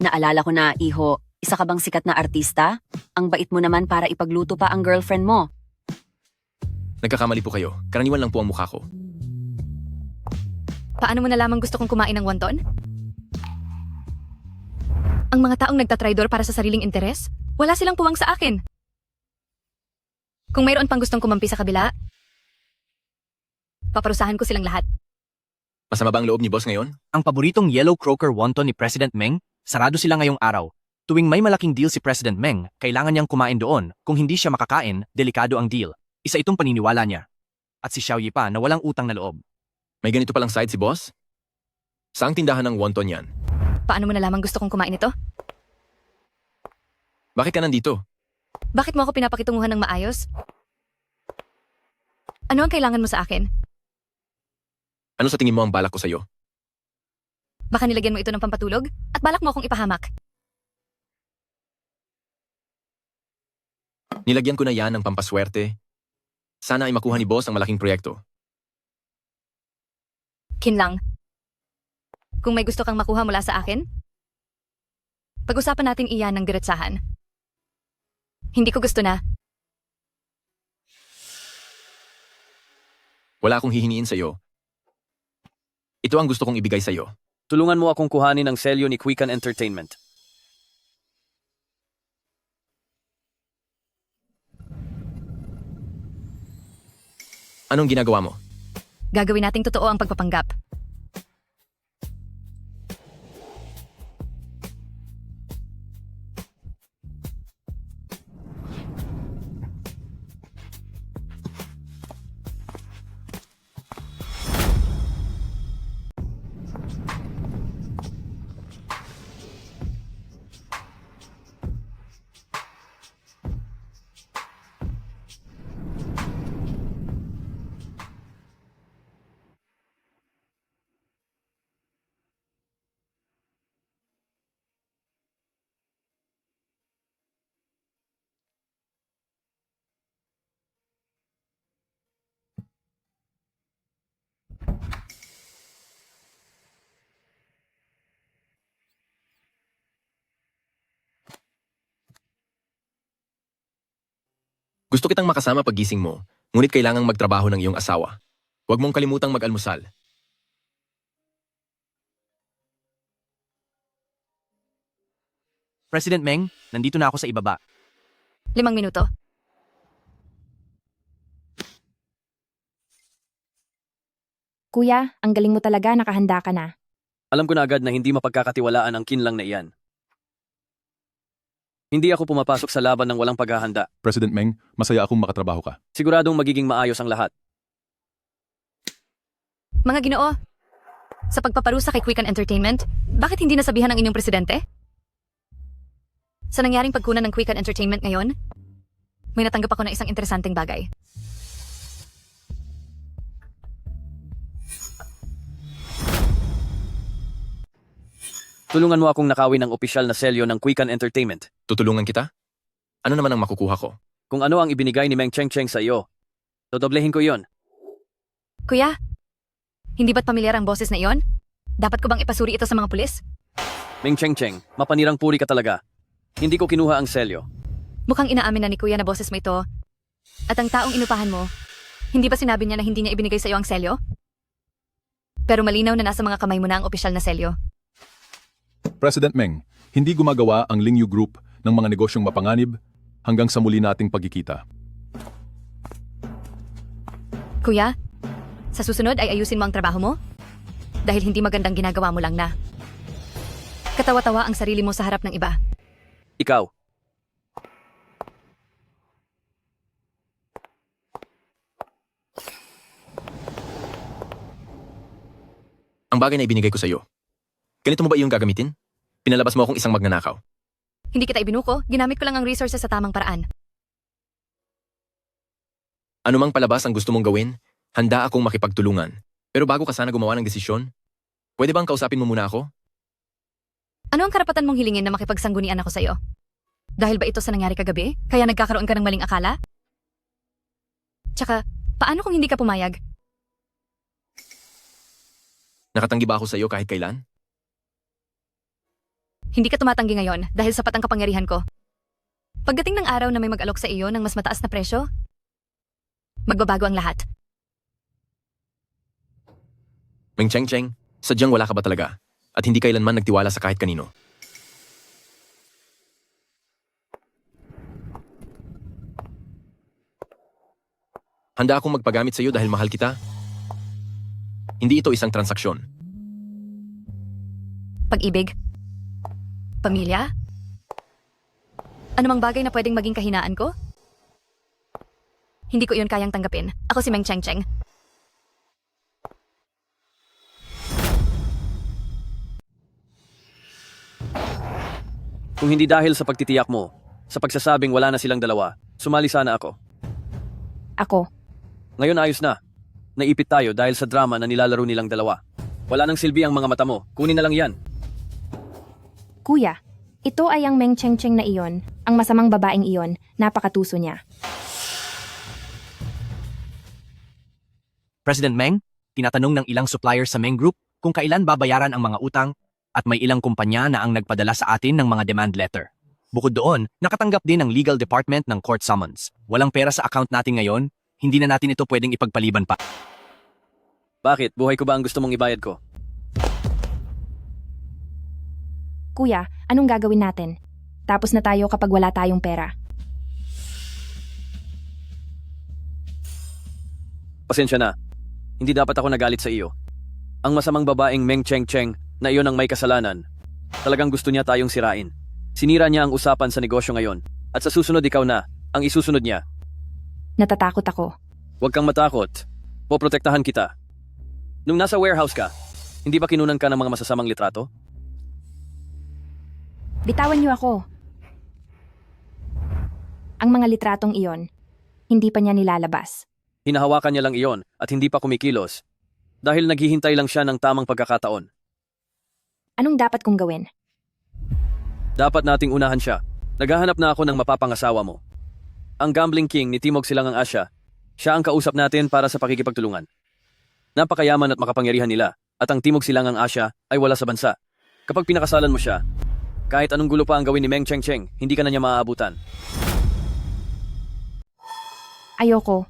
Naalala ko na, Iho, isa ka bang sikat na artista? Ang bait mo naman para ipagluto pa ang girlfriend mo. Nagkakamali po kayo, karaniwan lang po ang mukha ko. Paano mo nalaman gusto kong kumain ng wonton? Ang mga taong nagtatraidor para sa sariling interes, wala silang puwang sa akin. Kung mayroon pang gustong kumampi sa kabila, paparusahan ko silang lahat. Masama ba ang loob ni boss ngayon? Ang paboritong yellow croaker wonton ni President Meng, sarado sila ngayong araw. Tuwing may malaking deal si President Meng, kailangan niyang kumain doon. Kung hindi siya makakain, delikado ang deal. Isa itong paniniwala niya. At si Xiaoyi pa na walang utang na loob. May ganito palang side si boss? Saang tindahan ng wonton yan? Paano mo nalaman gusto kong kumain ito? Bakit ka nandito? Bakit mo ako pinapakitunguhan ng maayos? Ano ang kailangan mo sa akin? Ano sa tingin mo ang balak ko sa'yo? Baka nilagyan mo ito ng pampatulog at balak mo akong ipahamak. Nilagyan ko na yan ng pampaswerte. Sana ay makuha ni boss ang malaking proyekto. Kinlang. Kung may gusto kang makuha mula sa akin, pag-usapan natin iyan ng diretsahan. Hindi ko gusto na. Wala akong hihiniin sa'yo. Ito ang gusto kong ibigay sa'yo. Tulungan mo akong kuhanin ang selyo ni Quican Entertainment. Anong ginagawa mo? Gagawin nating totoo ang pagpapanggap. Gusto kitang makasama paggising mo, ngunit kailangang magtrabaho ng iyong asawa. Huwag mong kalimutang mag-almusal. President Meng, nandito na ako sa ibaba. 5 minuto. Kuya, ang galing mo talaga, nakahanda ka na. Alam ko na agad na hindi mapagkakatiwalaan ang Kinlang na iyan. Hindi ako pumapasok sa laban ng walang paghahanda. President Meng, masaya akong makatrabaho ka. Siguradong magiging maayos ang lahat. Mga Ginoo, sa pagpaparusa kay Quican Entertainment, bakit hindi nasabihan ng inyong presidente? Sa nangyaring pagkunan ng Quicken Entertainment ngayon, may natanggap ako ng isang interesanteng bagay. Tulungan mo akong nakawin ng opisyal na selyo ng Quicken Entertainment. Tutulungan kita? Ano naman ang makukuha ko? Kung ano ang ibinigay ni Meng Cheng Cheng sa iyo, dodoblehin ko iyon. Kuya, hindi ba't pamilyar ang boses na iyon? Dapat ko bang ipasuri ito sa mga pulis? Meng Cheng Cheng, mapanirang puri ka talaga. Hindi ko kinuha ang selyo. Mukhang inaamin na ni Kuya na boses mo ito. At ang taong inupahan mo, hindi ba sinabi niya na hindi niya ibinigay sa iyo ang selyo? Pero malinaw na nasa mga kamay mo na ang opisyal na selyo. President Meng, hindi gumagawa ang Lingyu Group ng mga negosyong mapanganib hanggang sa muli nating pagkikita. Kuya, sa susunod ay ayusin mo ang trabaho mo? Dahil hindi magandang ginagawa mo lang na. Katawa-tawa ang sarili mo sa harap ng iba. Ikaw. Ang bagay na ibinigay ko sa iyo. Ganito mo ba iyong gagamitin? Pinalabas mo akong isang magnanakaw. Hindi kita ibinuko, ginamit ko lang ang resources sa tamang paraan. Anumang palabas ang gusto mong gawin, handa akong makipagtulungan. Pero bago ka sana gumawa ng desisyon, pwede bang kausapin mo muna ako? Ano ang karapatan mong hilingin na makipagsanggunian ako sa iyo? Dahil ba ito sa nangyari kagabi? Kaya nagkakaroon ka ng maling akala? Tsaka, paano kung hindi ka pumayag? Nakatanggi ba ako sa iyo kahit kailan? Hindi ka tumatanggi ngayon dahil sapat ang kapangyarihan ko. Pagdating ng araw na may mag-alok sa iyo ng mas mataas na presyo, magbabago ang lahat. Meng Cheng Cheng, sadyang wala ka ba talaga? At hindi kailanman nagtiwala sa kahit kanino. Handa akong magpagamit sa iyo dahil mahal kita. Hindi ito isang transaksyon. Pag-ibig? Pamilya? Anumang bagay na pwedeng maging kahinaan ko? Hindi ko iyon kayang tanggapin. Ako si Meng Cheng Cheng. Kung hindi dahil sa pagtitiyak mo, sa pagsasabing wala na silang dalawa, sumali sana ako. Ako. Ngayon ayos na. Naipit tayo dahil sa drama na nilalaro nilang dalawa. Wala nang silbi ang mga mata mo. Kunin na lang yan. Kuya, ito ay ang Meng Cheng Cheng na iyon, ang masamang babaeng iyon, napakatuso niya. President Meng, tinatanong ng ilang supplier sa Meng Group kung kailan babayaran ang mga utang at may ilang kumpanya na ang nagpadala sa atin ng mga demand letter. Bukod doon, nakatanggap din ng legal department ng court summons. Walang pera sa account natin ngayon, hindi na natin ito pwedeng ipagpaliban pa. Bakit? Buhay ko ba ang gusto mong ibayad ko? Kuya, anong gagawin natin? Tapos na tayo kapag wala tayong pera. Pasensya na. Hindi dapat ako nagalit sa iyo. Ang masamang babaeng Meng Cheng Cheng na iyon ang may kasalanan. Talagang gusto niya tayong sirain. Sinira niya ang usapan sa negosyo ngayon. At sa susunod ikaw na, ang isusunod niya. Natatakot ako. Huwag kang matakot. Poprotektahan kita. Nung nasa warehouse ka, hindi ba kinunan ka ng mga masasamang litrato? Bitawan niyo ako. Ang mga litratong iyon, hindi pa niya nilalabas. Hinahawakan niya lang iyon at hindi pa kumikilos dahil naghihintay lang siya ng tamang pagkakataon. Anong dapat kong gawin? Dapat nating unahan siya. Naghahanap na ako ng mapapangasawa mo. Ang Gambling King ni Timog Silangang Asya, siya ang kausap natin para sa pakikipagtulungan. Napakayaman at makapangyarihan nila at ang Timog Silangang Asya ay wala sa bansa. Kapag pinakasalan mo siya, kahit anong gulo pa ang gawin ni Meng Cheng Cheng, hindi ka na niya maaabutan. Ayoko.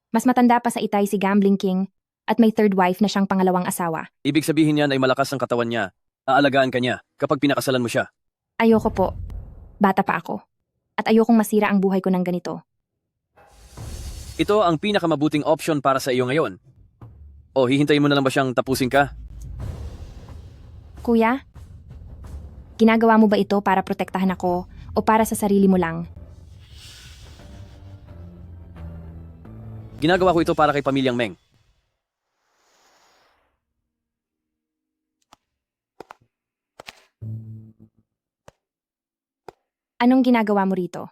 Mas matanda pa sa itay si Gambling King at may third wife na siyang pangalawang asawa. Ibig sabihin niyan ay malakas ang katawan niya. Aalagaan ka niya kapag pinakasalan mo siya. Ayoko po. Bata pa ako. At ayokong masira ang buhay ko ng ganito. Ito ang pinakamabuting option para sa iyo ngayon. O hihintayin mo na lang ba siyang tapusin ka? Kuya, ginagawa mo ba ito para protektahan ako o para sa sarili mo lang? Ginagawa ko ito para kay pamilyang Meng. Anong ginagawa mo rito?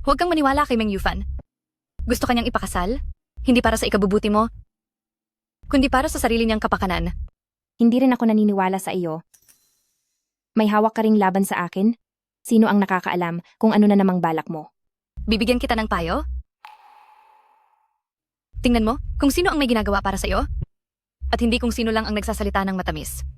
Huwag kang maniwala kay Meng Yufan. Gusto kanyang ipakasal? Hindi para sa ikabubuti mo, kundi para sa sarili niyang kapakanan. Hindi rin ako naniniwala sa iyo. May hawak ka ring laban sa akin? Sino ang nakakaalam kung ano na namang balak mo? Bibigyan kita ng payo? Tingnan mo kung sino ang may ginagawa para sa iyo at hindi kung sino lang ang nagsasalita ng matamis.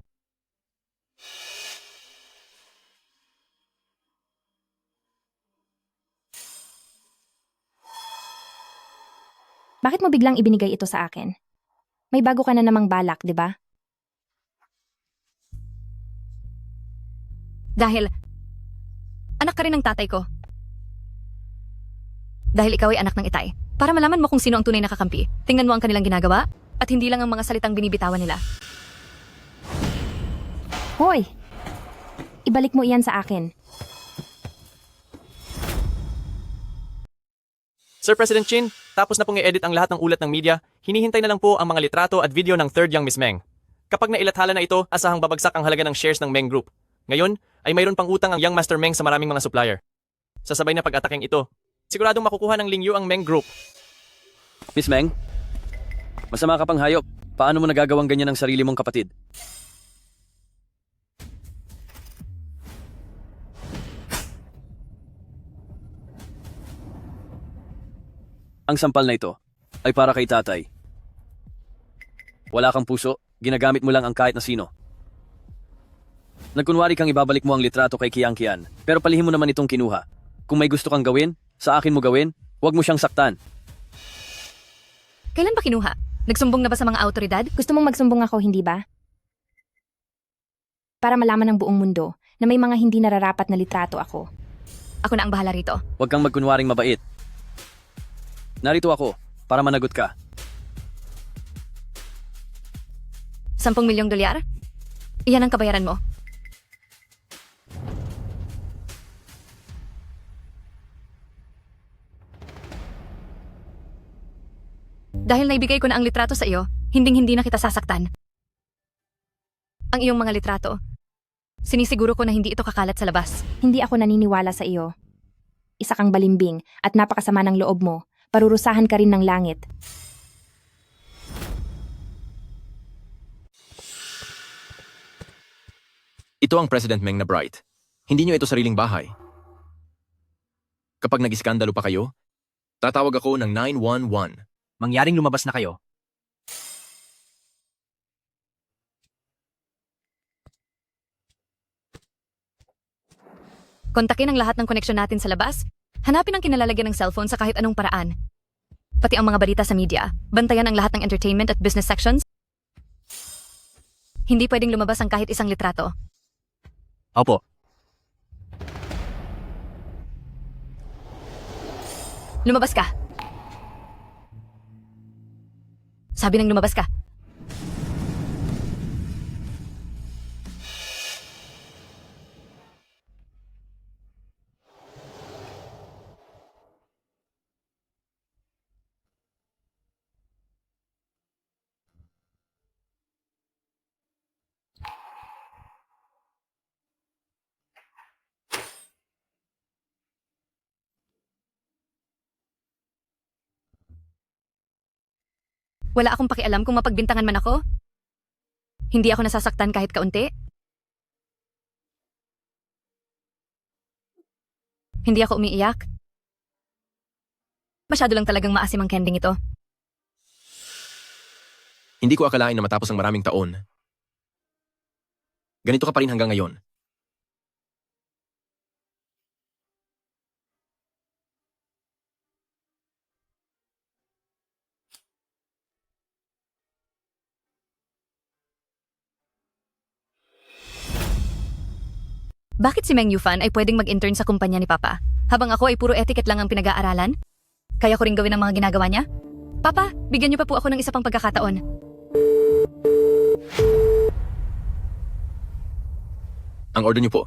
Bakit mo biglang ibinigay ito sa akin? May bago ka na namang balak, di ba? Dahil anak ka rin ng tatay ko. Dahil ikaw ay anak ng itay. Para malaman mo kung sino ang tunay na kakampi, tingnan mo ang kanilang ginagawa at hindi lang ang mga salitang binibitawan nila. Hoy! Ibalik mo iyan sa akin. Sir President Chin, tapos na pong i-edit ang lahat ng ulat ng media, hinihintay na lang po ang mga litrato at video ng third young Miss Meng. Kapag nailathala na ito, asahang babagsak ang halaga ng shares ng Meng Group. Ngayon, ay mayroon pang utang ang young Master Meng sa maraming mga supplier. Sasabay na pag-atakeng ito, siguradong makukuha ng Lingyu ang Meng Group. Miss Meng, masama ka pang hayop. Paano mo nagagawang ganyan ang sarili mong kapatid? Ang sampal na ito ay para kay tatay. Wala kang puso, ginagamit mo lang ang kahit na sino. Nagkunwari kang ibabalik mo ang litrato kay Kiang Kian, pero palihim mo naman itong kinuha. Kung may gusto kang gawin, sa akin mo gawin, huwag mo siyang saktan. Kailan ba kinuha? Nagsumbong na ba sa mga autoridad? Gusto mong magsumbong ako, hindi ba? Para malaman ng buong mundo na may mga hindi nararapat na litrato ako. Ako na ang bahala rito. Huwag kang magkunwaring mabait. Narito ako, para managot ka. 10 milyong dolyar? Iyan ang kabayaran mo. Dahil naibigay ko na ang litrato sa iyo, hinding-hindi na kita sasaktan. Ang iyong mga litrato, sinisiguro ko na hindi ito kakalat sa labas. Hindi ako naniniwala sa iyo. Isa kang balimbing at napakasama ng loob mo. Parurusahan ka rin ng langit. Ito ang President Meng na bright. Hindi niyo ito sariling bahay. Kapag nag-iskandalo pa kayo, tatawag ako ng 911. Mangyaring lumabas na kayo. Kontakin ang lahat ng koneksyon natin sa labas. Hanapin ang kinalalagyan ng cellphone sa kahit anong paraan. Pati ang mga balita sa media. Bantayan ang lahat ng entertainment at business sections. Hindi pwedeng lumabas ang kahit isang litrato. Opo. Lumabas ka. Sabi nang lumabas ka. Wala akong pakialam kung mapagbintangan man ako. Hindi ako nasasaktan kahit kaunti. Hindi ako umiiyak. Masyado lang talagang maasim ang kending ito. Hindi ko akalain na matapos ang maraming taon. Ganito ka pa rin hanggang ngayon. Bakit si Meng Yufan ay pwedeng mag-intern sa kumpanya ni Papa, habang ako ay puro etiquette lang ang pinag-aaralan? Kaya ko rin gawin ang mga ginagawa niya? Papa, bigyan niyo pa po ako ng isa pang pagkakataon. Ang order niyo po.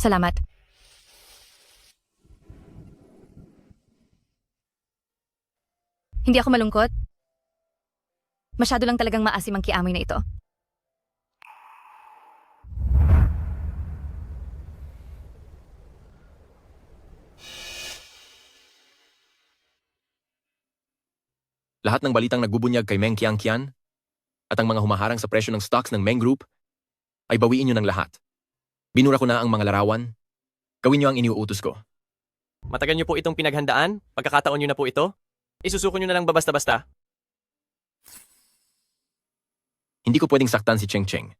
Salamat. Hindi ako malungkot. Masyado lang talagang maasim ang kiamoy na ito. Lahat ng balitang nagbubunyag kay Meng Qianqian at ang mga humaharang sa presyo ng stocks ng Meng Group ay bawiin nyo ng lahat. Binura ko na ang mga larawan. Gawin nyo ang iniuutos ko. Matagal nyo po itong pinaghandaan? Pagkakataon nyo na po ito? Isusuko nyo na lang ba basta-basta? Hindi ko pwedeng saktan si Cheng Cheng.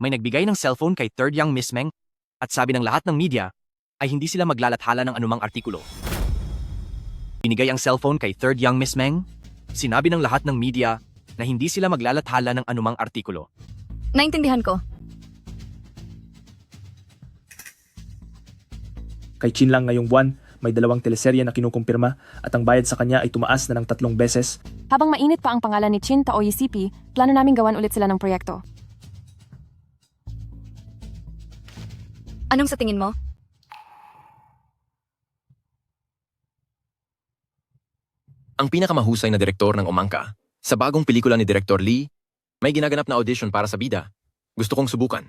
May nagbigay ng cellphone kay Third Young Miss Meng at sabi ng lahat ng media ay hindi sila maglalathala ng anumang artikulo. Binigay ang cellphone kay Third Young Miss Meng, sinabi ng lahat ng media na hindi sila maglalathala ng anumang artikulo. Naintindihan ko. Kay Chin Lang ngayong buwan, may 2 teleserye na kinukumpirma at ang bayad sa kanya ay tumaas na ng 3 beses. Habang mainit pa ang pangalan ni Chin Taoyi CP, plano naming gawan ulit sila ng proyekto. Anong sa tingin mo? Ang pinakamahusay na direktor ng Umangka, sa bagong pelikula ni Director Lee, may ginaganap na audition para sa bida. Gusto kong subukan.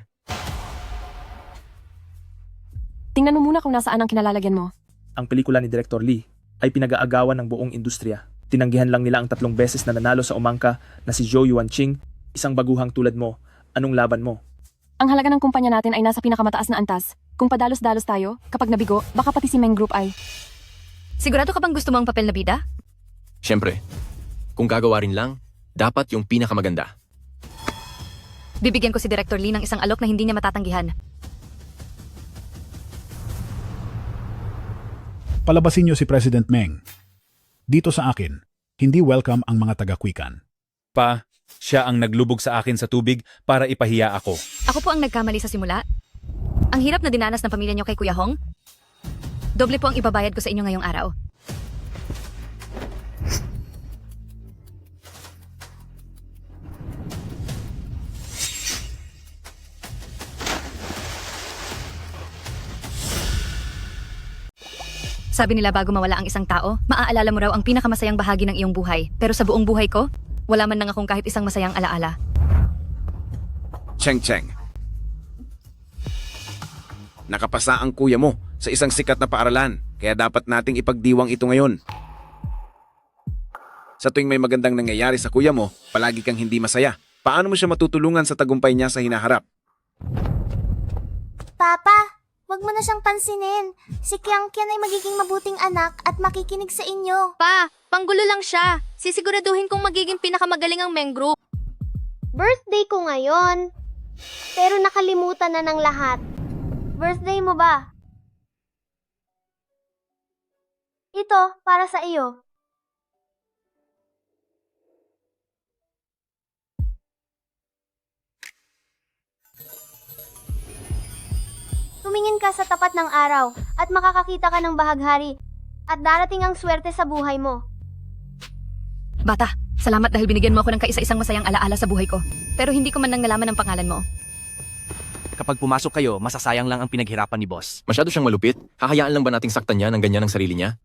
Tingnan mo muna kung nasaan ang kinalalagyan mo. Ang pelikula ni Director Lee ay pinag-aagawan ng buong industriya. Tinanggihan lang nila ang 3 beses na nanalo sa Umangka na si Zhou Yuanqing, isang baguhang tulad mo. Anong laban mo? Ang halaga ng kumpanya natin ay nasa pinakamataas na antas. Kung padalos-dalos tayo, kapag nabigo, baka pati si Meng Group ay... Sigurado ka bang gusto mo ang papel na bida? Siyempre, kung gagawa rin lang, dapat yung pinakamaganda. Bibigyan ko si Director Lee ng isang alok na hindi niya matatanggihan. Palabasin niyo si President Meng. Dito sa akin, hindi welcome ang mga taga-Kwikan. Pa, siya ang naglubog sa akin sa tubig para ipahiya ako. Ako po ang nagkamali sa simula. Ang hirap na dinanas ng pamilya niyo kay Kuya Hong. Doble po ang ibabayad ko sa inyo ngayong araw. Sabi nila bago mawala ang isang tao, maaalala mo raw ang pinakamasayang bahagi ng iyong buhay. Pero sa buong buhay ko, wala man lang akong kahit isang masayang alaala. Cheng Cheng. Nakapasa ang kuya mo sa isang sikat na paaralan, kaya dapat nating ipagdiwang ito ngayon. Sa tuwing may magandang nangyayari sa kuya mo, palagi kang hindi masaya. Paano mo siya matutulungan sa tagumpay niya sa hinaharap? Papa, wag mo na siyang pansinin. Si Qianqian ay magiging mabuting anak at makikinig sa inyo. Pa, panggulo lang siya. Sisiguraduhin kong magiging pinakamagaling ang Meng Group. Birthday ko ngayon. Pero nakalimutan na ng lahat. Birthday mo ba? Ito, para sa iyo. Tumingin ka sa tapat ng araw at makakakita ka ng bahaghari at darating ang swerte sa buhay mo. Bata, salamat dahil binigyan mo ako ng kaisa-isang masayang alaala sa buhay ko. Pero hindi ko man nang nalaman ang pangalan mo. Kapag pumasok kayo, masasayang lang ang pinaghirapan ni boss. Masyado siyang malupit. Hahayaan lang ba nating saktan niya ng ganyan ang sarili niya?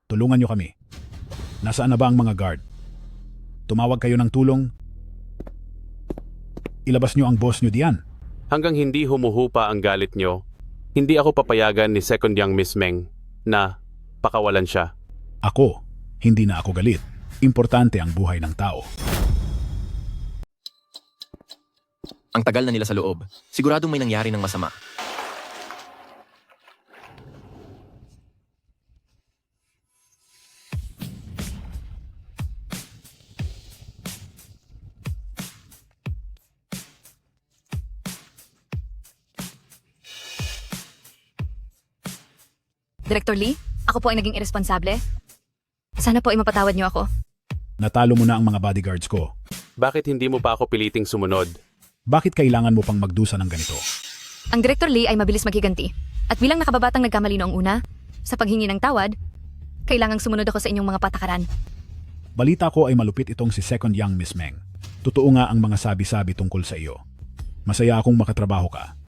Tulungan niyo kami. Nasaan na ba ang mga guard? Tumawag kayo ng tulong. Ilabas niyo ang boss niyo diyan. Hanggang hindi humuhupa ang galit nyo, hindi ako papayagan ni Second Young Miss Meng na pakawalan siya. Ako, hindi na ako galit. Importante ang buhay ng tao. Ang tagal na nila sa loob. Siguradong may nangyari ng masama. Director Lee, ako po ay naging irresponsable. Sana po ay mapatawad niyo ako. Natalo mo na ang mga bodyguards ko. Bakit hindi mo pa ako piliting sumunod? Bakit kailangan mo pang magdusa ng ganito? Ang Director Lee ay mabilis maghiganti. At bilang nakababatang nagkamali noong una, sa paghingi ng tawad, kailangang sumunod ako sa inyong mga patakaran. Balita ko ay malupit itong si Second Young Miss Meng. Totoo nga ang mga sabi-sabi tungkol sa iyo. Masaya akong makatrabaho ka.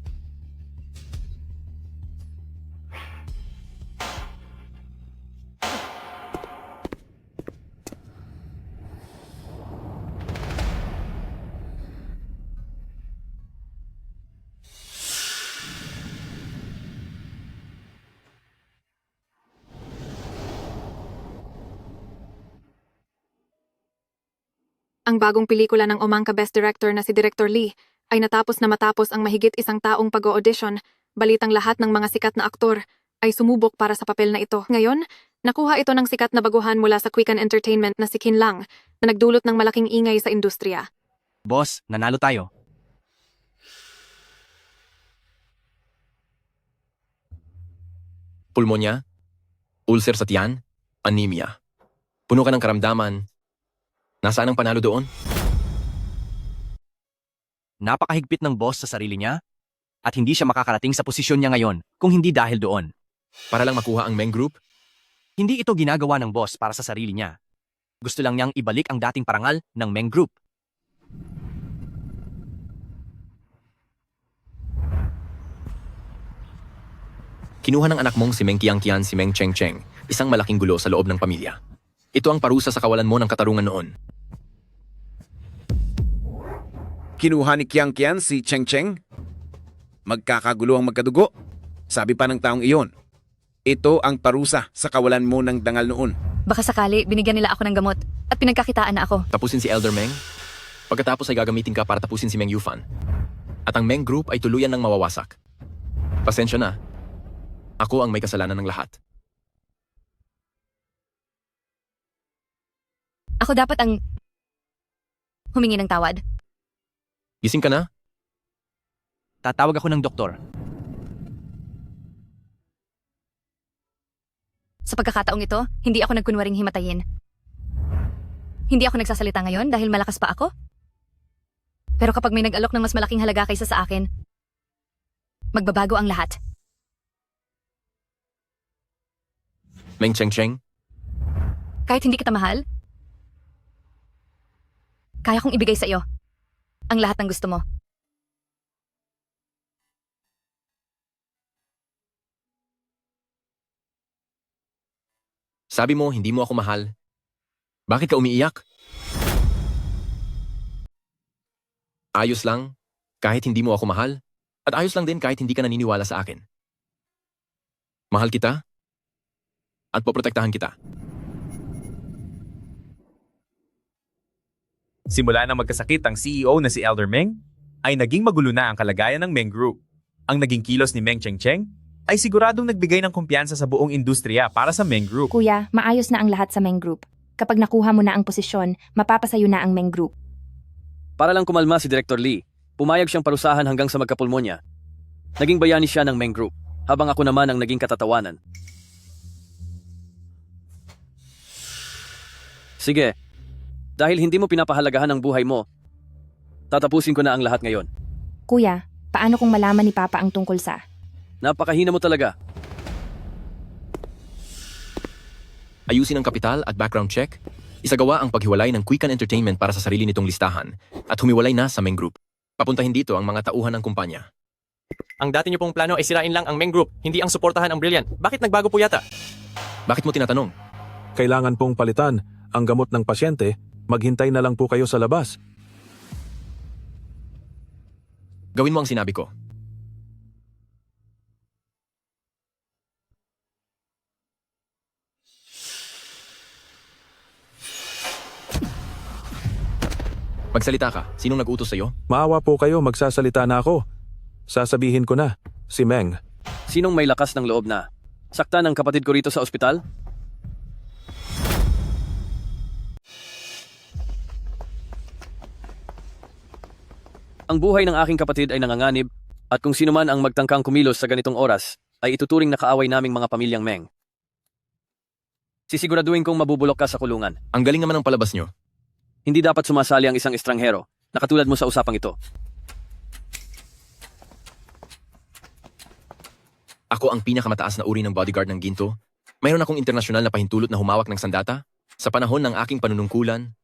Ang bagong pelikula ng Omangka Best Director na si Director Lee ay natapos na matapos ang mahigit isang taong pag-audition. Balitang lahat ng mga sikat na aktor ay sumubok para sa papel na ito. Ngayon, nakuha ito ng sikat na baguhan mula sa Quicken Entertainment na si Kin Lang na nagdulot ng malaking ingay sa industriya. Boss, nanalo tayo. Pulmonya, ulcer sa tiyan, anemia. Puno ka ng karamdaman. Nasaan ang panalo doon? Napakahigpit ng boss sa sarili niya at hindi siya makakarating sa posisyon niya ngayon kung hindi dahil doon. Para lang makuha ang Meng Group? Hindi ito ginagawa ng boss para sa sarili niya. Gusto lang niyang ibalik ang dating parangal ng Meng Group. Kinuha ng anak mong si Meng Qiangqian si Meng Chengcheng, isang malaking gulo sa loob ng pamilya. Ito ang parusa sa kawalan mo ng katarungan noon. Kinuha ni Qiangqian si Cheng Cheng? Magkakagulo ang magkadugo. Sabi pa ng taong iyon. Ito ang parusa sa kawalan mo ng dangal noon. Baka sakali, binigyan nila ako ng gamot at pinagkakitaan na ako. Tapusin si Elder Meng. Pagkatapos ay gagamitin ka para tapusin si Meng Yufan. At ang Meng Group ay tuluyan ng mawawasak. Pasensya na. Ako ang may kasalanan ng lahat. Ako dapat ang humingi ng tawad. Gising ka na? Tatawag ako ng doktor. Sa pagkakataong ito, hindi ako nagkunwaring himatayin. Hindi ako nagsasalita ngayon dahil malakas pa ako. Pero kapag may nag-alok ng mas malaking halaga kaysa sa akin, magbabago ang lahat. Meng Chengcheng? Kahit hindi kita mahal, kaya kong ibigay sa iyo ang lahat ng gusto mo. Sabi mo, hindi mo ako mahal. Bakit ka umiiyak? Ayos lang, kahit hindi mo ako mahal. At ayos lang din kahit hindi ka naniniwala sa akin. Mahal kita at poprotektahan kita. Simula na magkasakit ang CEO na si Elder Meng, ay naging magulo na ang kalagayan ng Meng Group. Ang naging kilos ni Meng Chengcheng ay siguradong nagbigay ng kumpiyansa sa buong industriya para sa Meng Group. Kuya, maayos na ang lahat sa Meng Group. Kapag nakuha mo na ang posisyon, mapapasayo na ang Meng Group. Para lang kumalma si Director Lee, pumayag siyang parusahan hanggang sa magkapulmonya. Naging bayani siya ng Meng Group, habang ako naman ang naging katatawanan. Sige, dahil hindi mo pinapahalagahan ang buhay mo, tatapusin ko na ang lahat ngayon. Kuya, paano kung malaman ni Papa ang tungkol sa... Napakahina mo talaga. Ayusin ang kapital at background check. Isagawa ang paghiwalay ng Quicken Entertainment para sa sarili nitong listahan at humiwalay na sa Meng Group. Papuntahin dito ang mga tauhan ng kumpanya. Ang dati niyo pong plano ay sirain lang ang Meng Group, hindi ang suportahan ang Brilliant. Bakit nagbago po yata? Bakit mo tinatanong? Kailangan pong palitan ang gamot ng pasyente. Maghintay na lang po kayo sa labas. Gawin mo ang sinabi ko. Magsalita ka. Sinong nag-utos sa'yo? Maawa po kayo, magsasalita na ako. Sasabihin ko na, si Meng. Sinong may lakas ng loob na saktan ang kapatid ko rito sa ospital? Ang buhay ng aking kapatid ay nanganganib at kung sino man ang magtangkang kumilos sa ganitong oras ay ituturing na kaaway naming mga pamilyang Meng. Sisiguraduhin kong mabubulok ka sa kulungan. Ang galing naman ng palabas nyo. Hindi dapat sumasali ang isang estranghero na katulad mo sa usapang ito. Ako ang pinakamataas na uri ng bodyguard ng ginto. Mayroon akong internasyonal na pahintulot na humawak ng sandata. Sa panahon ng aking panunungkulan,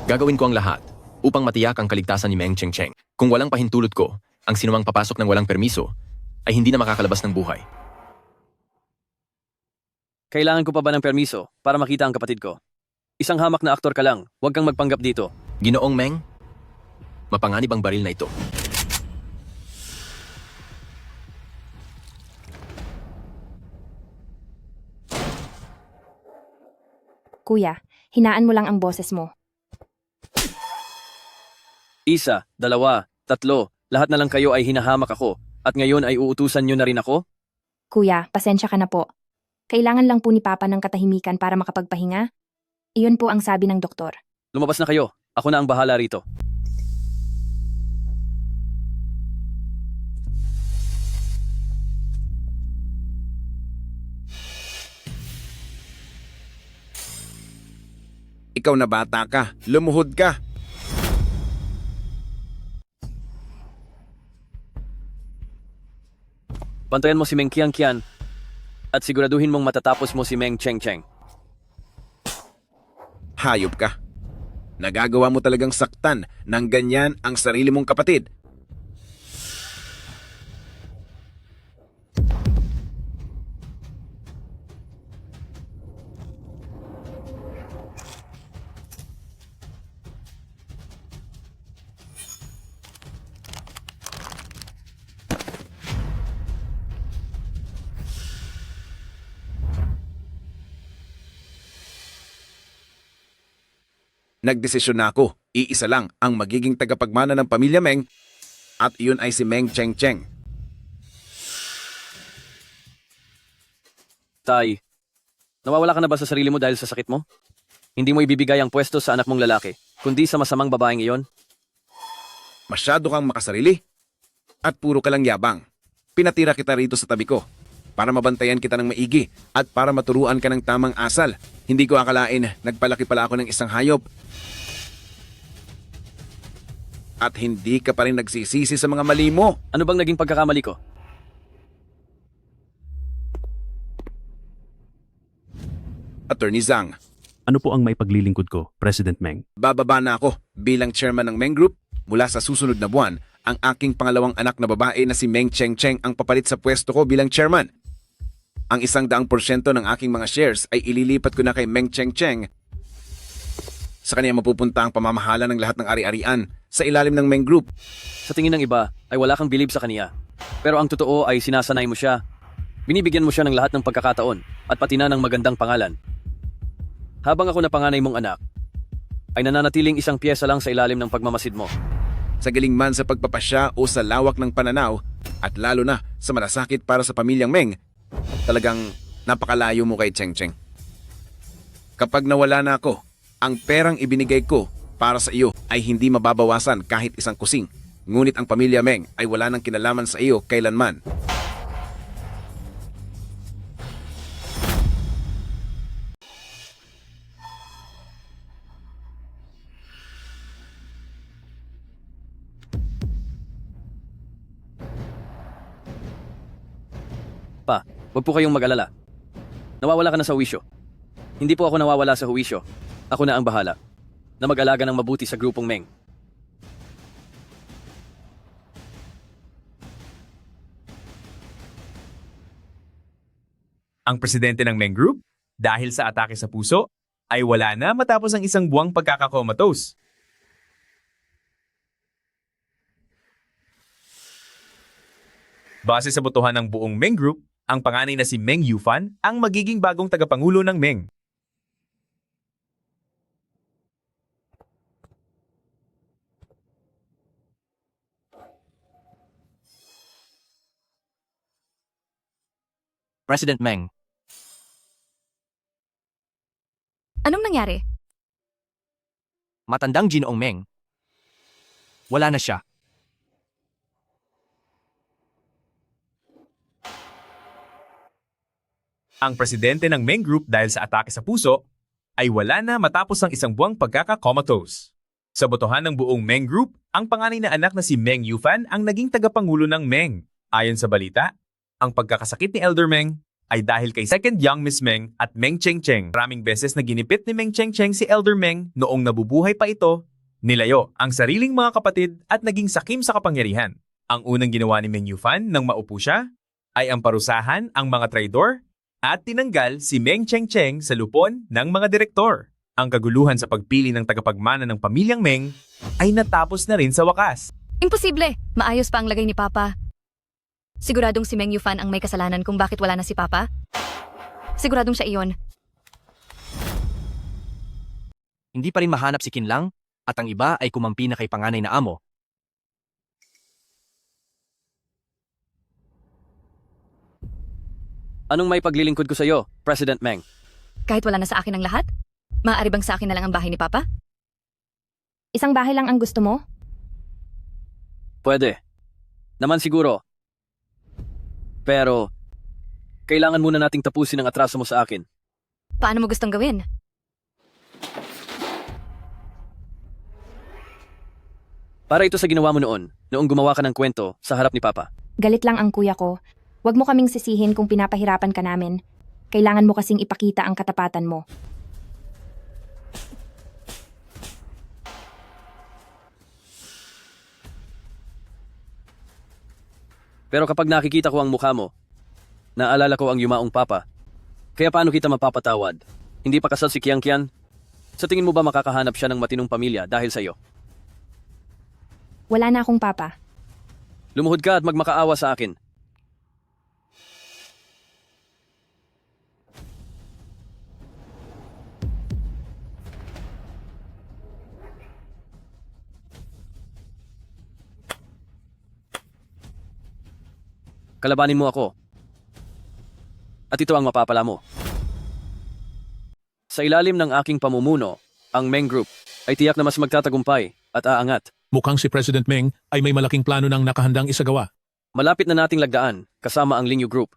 gagawin ko ang lahat upang matiyak ang kaligtasan ni Meng Chengcheng. Kung walang pahintulot ko, ang sinumang papasok ng walang permiso ay hindi na makakalabas ng buhay. Kailangan ko pa ba ng permiso para makita ang kapatid ko? Isang hamak na aktor ka lang, huwag kang magpanggap dito. Ginoong Meng, mapanganib ang baril na ito. Kuya, hinaan mo lang ang boses mo. 1, 2, 3, lahat na lang kayo ay hinahamak ako. At ngayon ay uutusan nyo na rin ako? Kuya, pasensya ka na po. Kailangan lang po ni Papa ng katahimikan para makapagpahinga. Iyon po ang sabi ng doktor. Lumabas na kayo, ako na ang bahala rito. Ikaw na bata ka, lumuhod ka. Bantayan mo si Meng Qianqian at siguraduhin mong matatapos mo si Meng Chengcheng. Hayop ka. Nagagawa mo talagang saktan ng ganyan ang sarili mong kapatid. Nagdesisyon na ako, iisa lang ang magiging tagapagmana ng pamilya Meng at iyon ay si Meng Chengcheng. Tay, nawawala ka na ba sa sarili mo dahil sa sakit mo? Hindi mo ibibigay ang pwesto sa anak mong lalaki, kundi sa masamang babaeng iyon? Masyado kang makasarili at puro ka lang yabang. Pinatira kita rito sa tabi ko para mabantayan kita ng maigi at para maturuan ka ng tamang asal. Hindi ko akalain, nagpalaki pala ako ng isang hayop. At hindi ka pa rin nagsisisi sa mga mali mo. Ano bang naging pagkakamali ko? Attorney Zhang, Ano po ang may paglilingkod ko, President Meng? bababa na ako bilang chairman ng Meng Group. Mula sa susunod na buwan, ang aking pangalawang anak na babae na si Meng Chengcheng ang papalit sa pwesto ko bilang chairman. Ang 100% ng aking mga shares ay ililipat ko na kay Meng Chengcheng. Sa kanya mapupunta ang pamamahala ng lahat ng ari-arian sa ilalim ng Meng Group. Sa tingin ng iba, ay wala kang bilib sa kaniya. Pero ang totoo ay sinasanay mo siya. Binibigyan mo siya ng lahat ng pagkakataon at pati na ng magandang pangalan. Habang ako na panganay mong anak, ay nananatiling isang piyesa lang sa ilalim ng pagmamasid mo. Sa galing man sa pagpapasya o sa lawak ng pananaw, at lalo na sa malasakit para sa pamilyang Meng, talagang napakalayo mo kay Chengcheng. Kapag nawala na ako, ang perang ibinigay ko para sa iyo ay hindi mababawasan kahit isang kusing. Ngunit ang pamilya Meng ay wala nang kinalaman sa iyo kailanman. Pa, wag po kayong mag-alala. Nawawala ka na sa huwisyo. Hindi po ako nawawala sa huwisyo. Ako na ang bahala na mag-alaga ng mabuti sa grupong Meng. Ang presidente ng Meng Group, dahil sa atake sa puso, ay wala na matapos ang isang buwang pagkakakomatose. Base sa botohan ng buong Meng Group, ang panganay na si Meng Yufan ang magiging bagong tagapangulo ng Meng. President Meng, Anong nangyari? matandang Ginoong Meng. Wala na siya. Ang presidente ng Meng Group dahil sa atake sa puso ay wala na matapos ang isang buwang pagkakakomatose. Sa botohan ng buong Meng Group, ang panganay na anak na si Meng Yufan ang naging tagapangulo ng Meng. Ayon sa balita, Ang pagkakasakit ni Elder Meng ay dahil kay second young Miss Meng at Meng Cheng-Cheng. Maraming beses na ginipit ni Meng Cheng-Cheng si Elder Meng noong nabubuhay pa ito, nilayo ang sariling mga kapatid at naging sakim sa kapangyarihan. Ang unang ginawa ni Meng Yufan nang maupo siya ay ang parusahan ang mga traidor at tinanggal si Meng Cheng-Cheng sa lupon ng mga direktor. Ang kaguluhan sa pagpili ng tagapagmana ng pamilyang Meng ay natapos na rin sa wakas. Imposible! Maayos pa ang lagay ni Papa. Siguradong si Meng Yufan ang may kasalanan kung bakit wala na si Papa? Siguradong siya iyon. Hindi pa rin mahanap si Kinlang at ang iba ay kumampi na kay panganay na amo. Anong may paglilingkod ko sa iyo, President Meng? Kahit wala na sa akin ang lahat? Maaari bang sa akin na lang ang bahay ni Papa? Isang bahay lang ang gusto mo? Pwede. Naman siguro. Pero, kailangan muna nating tapusin ang atraso mo sa akin. Paano mo gustong gawin? Para ito sa ginawa mo noong gumawa ka ng kwento sa harap ni Papa. Galit lang ang kuya ko. Huwag mo kaming sisihin kung pinapahirapan ka namin. Kailangan mo kasing ipakita ang katapatan mo. Pero kapag nakikita ko ang mukha mo, naalala ko ang yumaong Papa. Kaya paano kita mapapatawad? Hindi pa kasal si Kiang-Kian? Sa tingin mo ba makakahanap siya ng matinong pamilya dahil sa iyo? Wala na akong papa. Lumuhod ka at magmakaawa sa akin. Kalabanin mo ako. At ito ang mapapala mo. Sa ilalim ng aking pamumuno, ang Meng Group ay tiyak na mas magtatagumpay at aangat. Mukhang si President Meng ay may malaking plano ng nakahandang isagawa. Malapit na nating lagdaan, kasama ang Lingyu Group,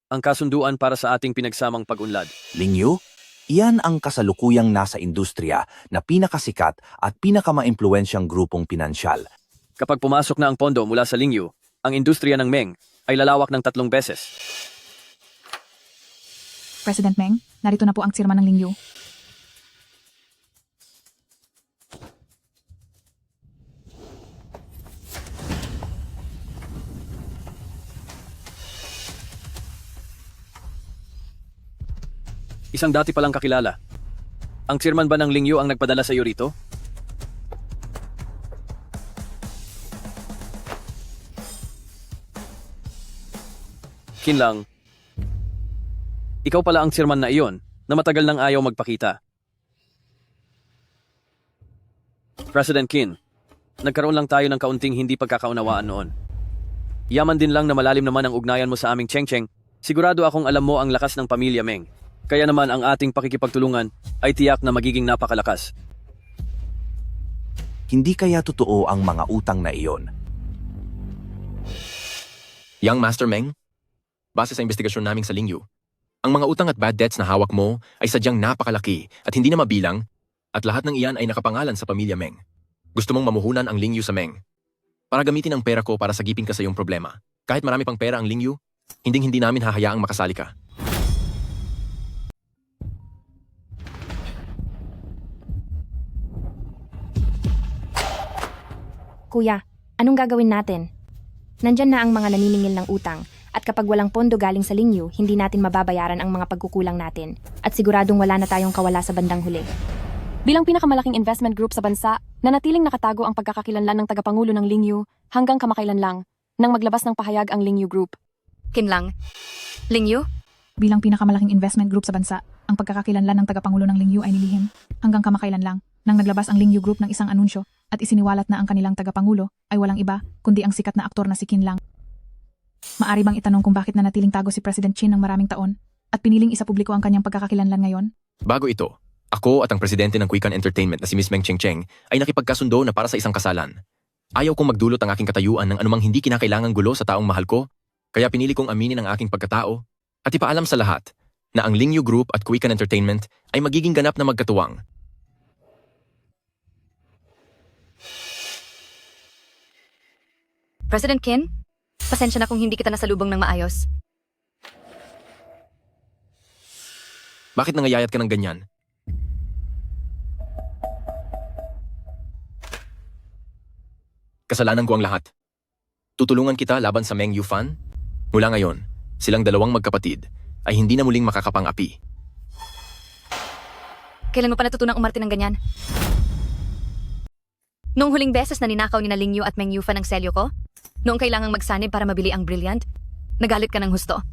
ang kasunduan para sa ating pinagsamang pag-unlad. Lingyu? Iyan ang kasalukuyang nasa industriya na pinakasikat at pinakamaimpluwensyang grupong pinansyal. Kapag pumasok na ang pondo mula sa Lingyu, ang industriya ng Meng ay lalawak ng 3 beses. President Meng, narito na po ang sirma ng Lingyu. Isang dati palang kakilala. Ang chairman ba ng Lingyu ang nagpadala sa iyo rito? Kinlang, ikaw pala ang chairman na iyon na matagal nang ayaw magpakita. President Kin, nagkaroon lang tayo ng kaunting hindi pagkakaunawaan noon. Yaman din lang na malalim naman ang ugnayan mo sa aming Cheng-Cheng. Sigurado akong alam mo ang lakas ng pamilya Meng. Kaya naman ang ating pakikipagtulungan ay tiyak na magiging napakalakas. Hindi kaya totoo ang mga utang na iyon? Young Master Meng, base sa investigasyon naming sa Lingyu, ang mga utang at bad debts na hawak mo ay sadyang napakalaki at hindi na mabilang at lahat ng iyan ay nakapangalan sa pamilya Meng. Gusto mong mamuhunan ang Lingyu sa Meng para gamitin ang pera ko para sagipin ka sa iyong problema. Kahit marami pang pera ang Lingyu, hindi namin hahayaang makasali ka. Kuya, anong gagawin natin? Nandyan na ang mga naniningil ng utang at kapag walang pondo galing sa Lingyu, hindi natin mababayaran ang mga pagkukulang natin at siguradong wala na tayong kawala sa bandang huli. Bilang pinakamalaking investment group sa bansa, nanatiling nakatago ang pagkakakilanlan ng tagapangulo ng Lingyu hanggang kamakailan lang nang maglabas ng pahayag ang Lingyu Group. Kinlang, Lingyu? Bilang pinakamalaking investment group sa bansa, ang pagkakakilanlan ng tagapangulo ng Lingyu ay nilihim hanggang kamakailan lang nang naglabas ang Lingyu Group ng isang anunsyo at isiniwalat na ang kanilang tagapangulo ay walang iba kundi ang sikat na aktor na si Kinlang. Maari bang itanong kung bakit nanatiling tago si President Chin ng maraming taon at piniling isapubliko ang kanyang pagkakakilanlan ngayon? Bago ito, ako at ang presidente ng Quican Entertainment na si Miss Meng Cheng-Cheng ay nakipagkasundo na para sa isang kasalan. Ayaw kong magdulot ang aking katayuan ng anumang hindi kinakailangang gulo sa taong mahal ko, kaya pinili kong aminin ang aking pagkatao at ipaalam sa lahat na ang Lingyu Group at Quican Entertainment ay magiging ganap na magkatuwang. President Kin, pasensya na kung hindi kita nasalubong ng maayos. Bakit nangayayat ka ng ganyan? Kasalanan ko ang lahat. Tutulungan kita laban sa Meng Yufan? Mula ngayon, silang dalawang magkapatid ay hindi na muling makakapang-api. Kailan mo pa natutunang umarte ng ganyan? Noong huling beses na ninakaw ni Ling Yu at Meng Yufan ang selyo ko, noong kailangang magsanib para mabili ang Brilliant, nagalit ka ng husto.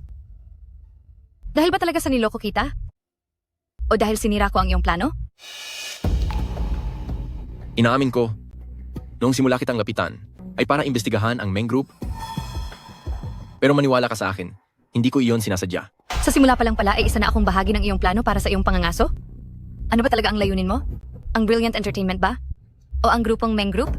Dahil ba talaga sa niloko kita? O dahil sinira ko ang iyong plano? Inaamin ko, noong simula kitang lapitan, ay para imbestigahan ang Meng Group. Pero maniwala ka sa akin, hindi ko iyon sinasadya. Sa simula pa lang pala ay isa na akong bahagi ng iyong plano para sa iyong pangangaso? Ano ba talaga ang layunin mo? Ang Brilliant Entertainment ba? O ang grupong Meng Group?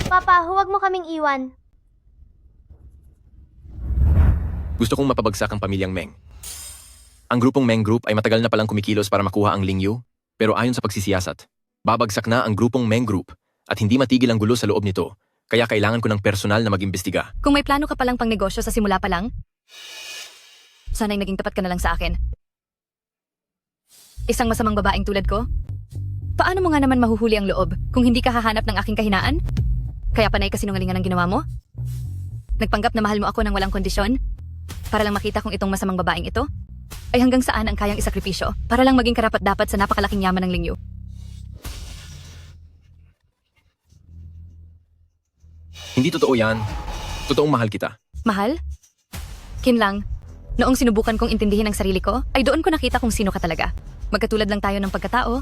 Papa, huwag mo kaming iwan. Gusto kong mapabagsak ang pamilyang Meng. Ang grupong Meng Group ay matagal na palang kumikilos para makuha ang Ling Yu, pero ayon sa pagsisiyasat, babagsak na ang grupong Meng Group at hindi matigil ang gulo sa loob nito, kaya kailangan ko ng personal na mag-imbestiga. Kung may plano ka palang pang negosyo sa simula pa lang, sana'y naging tapat ka na lang sa akin. Isang masamang babaeng tulad ko? Paano mo nga naman mahuhuli ang loob kung hindi ka hahanap ng aking kahinaan? Kaya panay kasinungalingan ang ginawa mo? Nagpanggap na mahal mo ako ng walang kondisyon? Para lang makita kung itong masamang babaeng ito ay hanggang saan ang kayang isakripisyo para lang maging karapat-dapat sa napakalaking yaman ng Ling Yu. Hindi totoo yan. Totoong mahal kita. Mahal? Kinlang, noong sinubukan kong intindihin ang sarili ko, ay doon ko nakita kung sino ka talaga. Magkatulad lang tayo ng pagkatao.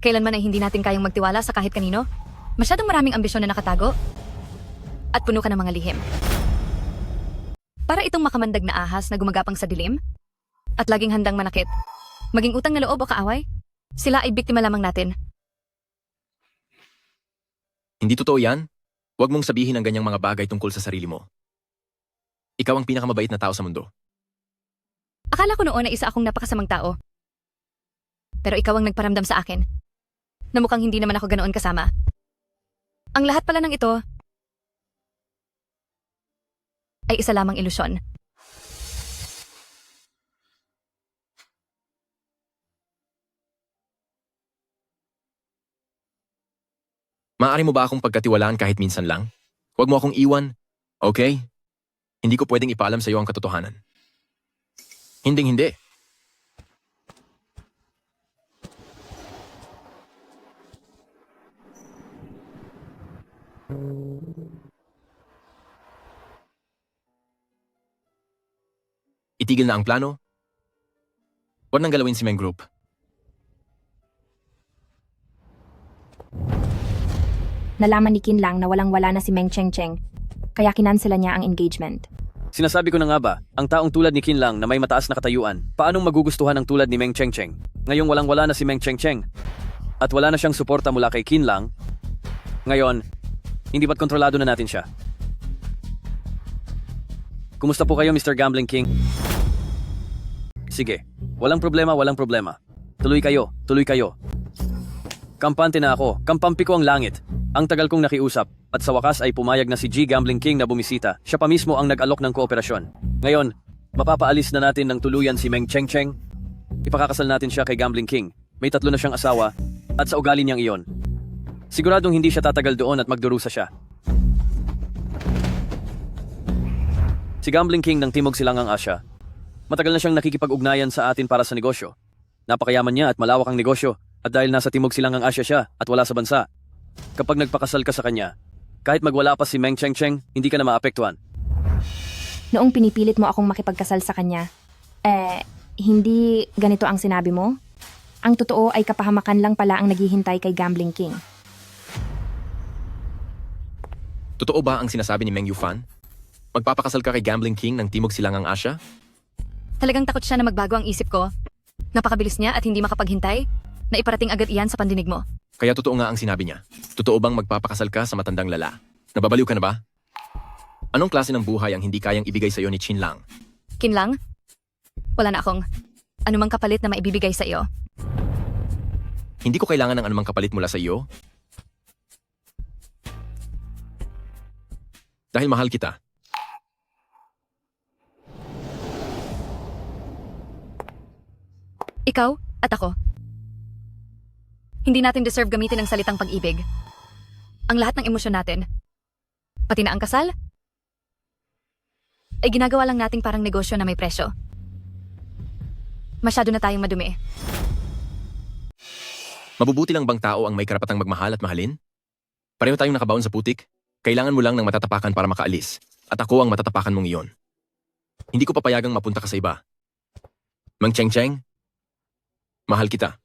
Kailanman ay hindi natin kayang magtiwala sa kahit kanino. Masyadong maraming ambisyon na nakatago. At puno ka ng mga lihim. Para itong makamandag na ahas na gumagapang sa dilim. At laging handang manakit. Maging utang na loob o kaaway. Sila ay biktima lamang natin. Hindi totoo yan. Huwag mong sabihin ang ganyang mga bagay tungkol sa sarili mo. Ikaw ang pinakamabait na tao sa mundo. Akala ko noon na isa akong napakasamang tao. Pero ikaw ang nagparamdam sa akin. Na mukhang hindi naman ako ganoon kasama. Ang lahat pala ng ito ay isa lamang ilusyon. Maaari mo ba akong pagkatiwalaan kahit minsan lang? Huwag mo akong iwan, okay? Hindi ko pwedeng ipaalam sa iyo ang katotohanan. Hinding-hindi. Itigil na ang plano. Huwag nang galawin si Meng Group. Nalaman ni Kinlang na walang-wala na si Meng Chengcheng, kaya kinansela niya ang engagement. Sinasabi ko na nga ba, ang taong tulad ni Kinlang na may mataas na katayuan, paanong magugustuhan ang tulad ni Meng Chengcheng? Ngayong walang-wala na si Meng Chengcheng at wala na siyang suporta mula kay Kinlang, ngayon, hindi ba't kontrolado na natin siya? Kumusta po kayo, Mr. Gambling King? Sige, walang problema. Tuloy kayo. Kampante na ako, kampampi ko ang langit. Ang tagal kong nakiusap, at sa wakas ay pumayag na si G. Gambling King na bumisita. Siya pa mismo ang nag-alok ng kooperasyon. Ngayon, mapapaalis na natin ng tuluyan si Meng Chengcheng. Ipakakasal natin siya kay Gambling King. May 3 na siyang asawa, at sa ugali niyang iyon. Siguradong hindi siya tatagal doon at magdurusa siya. Si Gambling King ng Timog Silangang Asya, matagal na siyang nakikipag-ugnayan sa atin para sa negosyo. Napakayaman niya at malawak ang negosyo, at dahil nasa Timog Silangang Asya siya at wala sa bansa. Kapag nagpakasal ka sa kanya, kahit magwala pa si Meng Chengcheng, hindi ka na maapektuhan. Noong pinipilit mo akong makipagkasal sa kanya, hindi ganito ang sinabi mo? Ang totoo ay kapahamakan lang pala ang naghihintay kay Gambling King. Totoo ba ang sinasabi ni Meng Yufan? Magpapakasal ka kay Gambling King ng Timog Silangang Asya? Talagang takot siya na magbago ang isip ko. Napakabilis niya at hindi makapaghintay na iparating agad iyan sa pandinig mo. Kaya totoo nga ang sinabi niya. Totoo bang magpapakasal ka sa matandang lala? Nababaliw ka na ba? Anong klase ng buhay ang hindi kayang ibigay sa iyo ni Chinlang? Kinlang? Wala na akong anumang kapalit na maibibigay sa iyo. Hindi ko kailangan ng anumang kapalit mula sa iyo. Dahil mahal kita. Ikaw at ako. Hindi natin deserve gamitin ang salitang pag-ibig. Ang lahat ng emosyon natin, pati na ang kasal, ay ginagawa lang nating parang negosyo na may presyo. Masyado na tayong madumi. Mabubuti lang bang tao ang may karapatang magmahal at mahalin? Pareho tayong nakabaon sa putik. Kailangan mo lang ng matatapakan para makaalis. At ako ang matatapakan mong iyon. Hindi ko papayagang mapunta ka sa iba. Mang Cheng Cheng, mahal kita.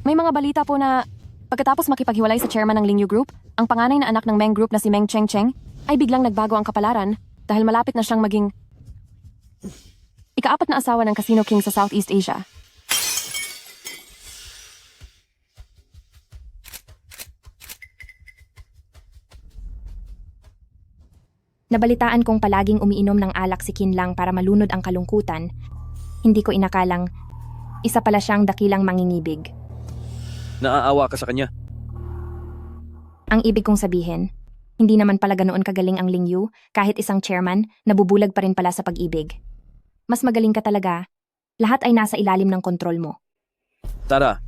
May mga balita po na pagkatapos makipaghiwalay sa chairman ng Lingyu Group, ang panganay na anak ng Meng Group na si Meng Cheng Cheng ay biglang nagbago ang kapalaran dahil malapit na siyang maging ika-4 na asawa ng Casino King sa Southeast Asia. Nabalitaan kong palaging umiinom ng alak si Kinlang para malunod ang kalungkutan. Hindi ko inakalang isa pala siyang dakilang mangingibig. Naaawa ka sa kanya. Ang ibig kong sabihin, hindi naman pala ganoon kagaling ang Lingyu, kahit isang chairman, nabubulag pa rin pala sa pag-ibig. Mas magaling ka talaga. Lahat ay nasa ilalim ng kontrol mo. Tara.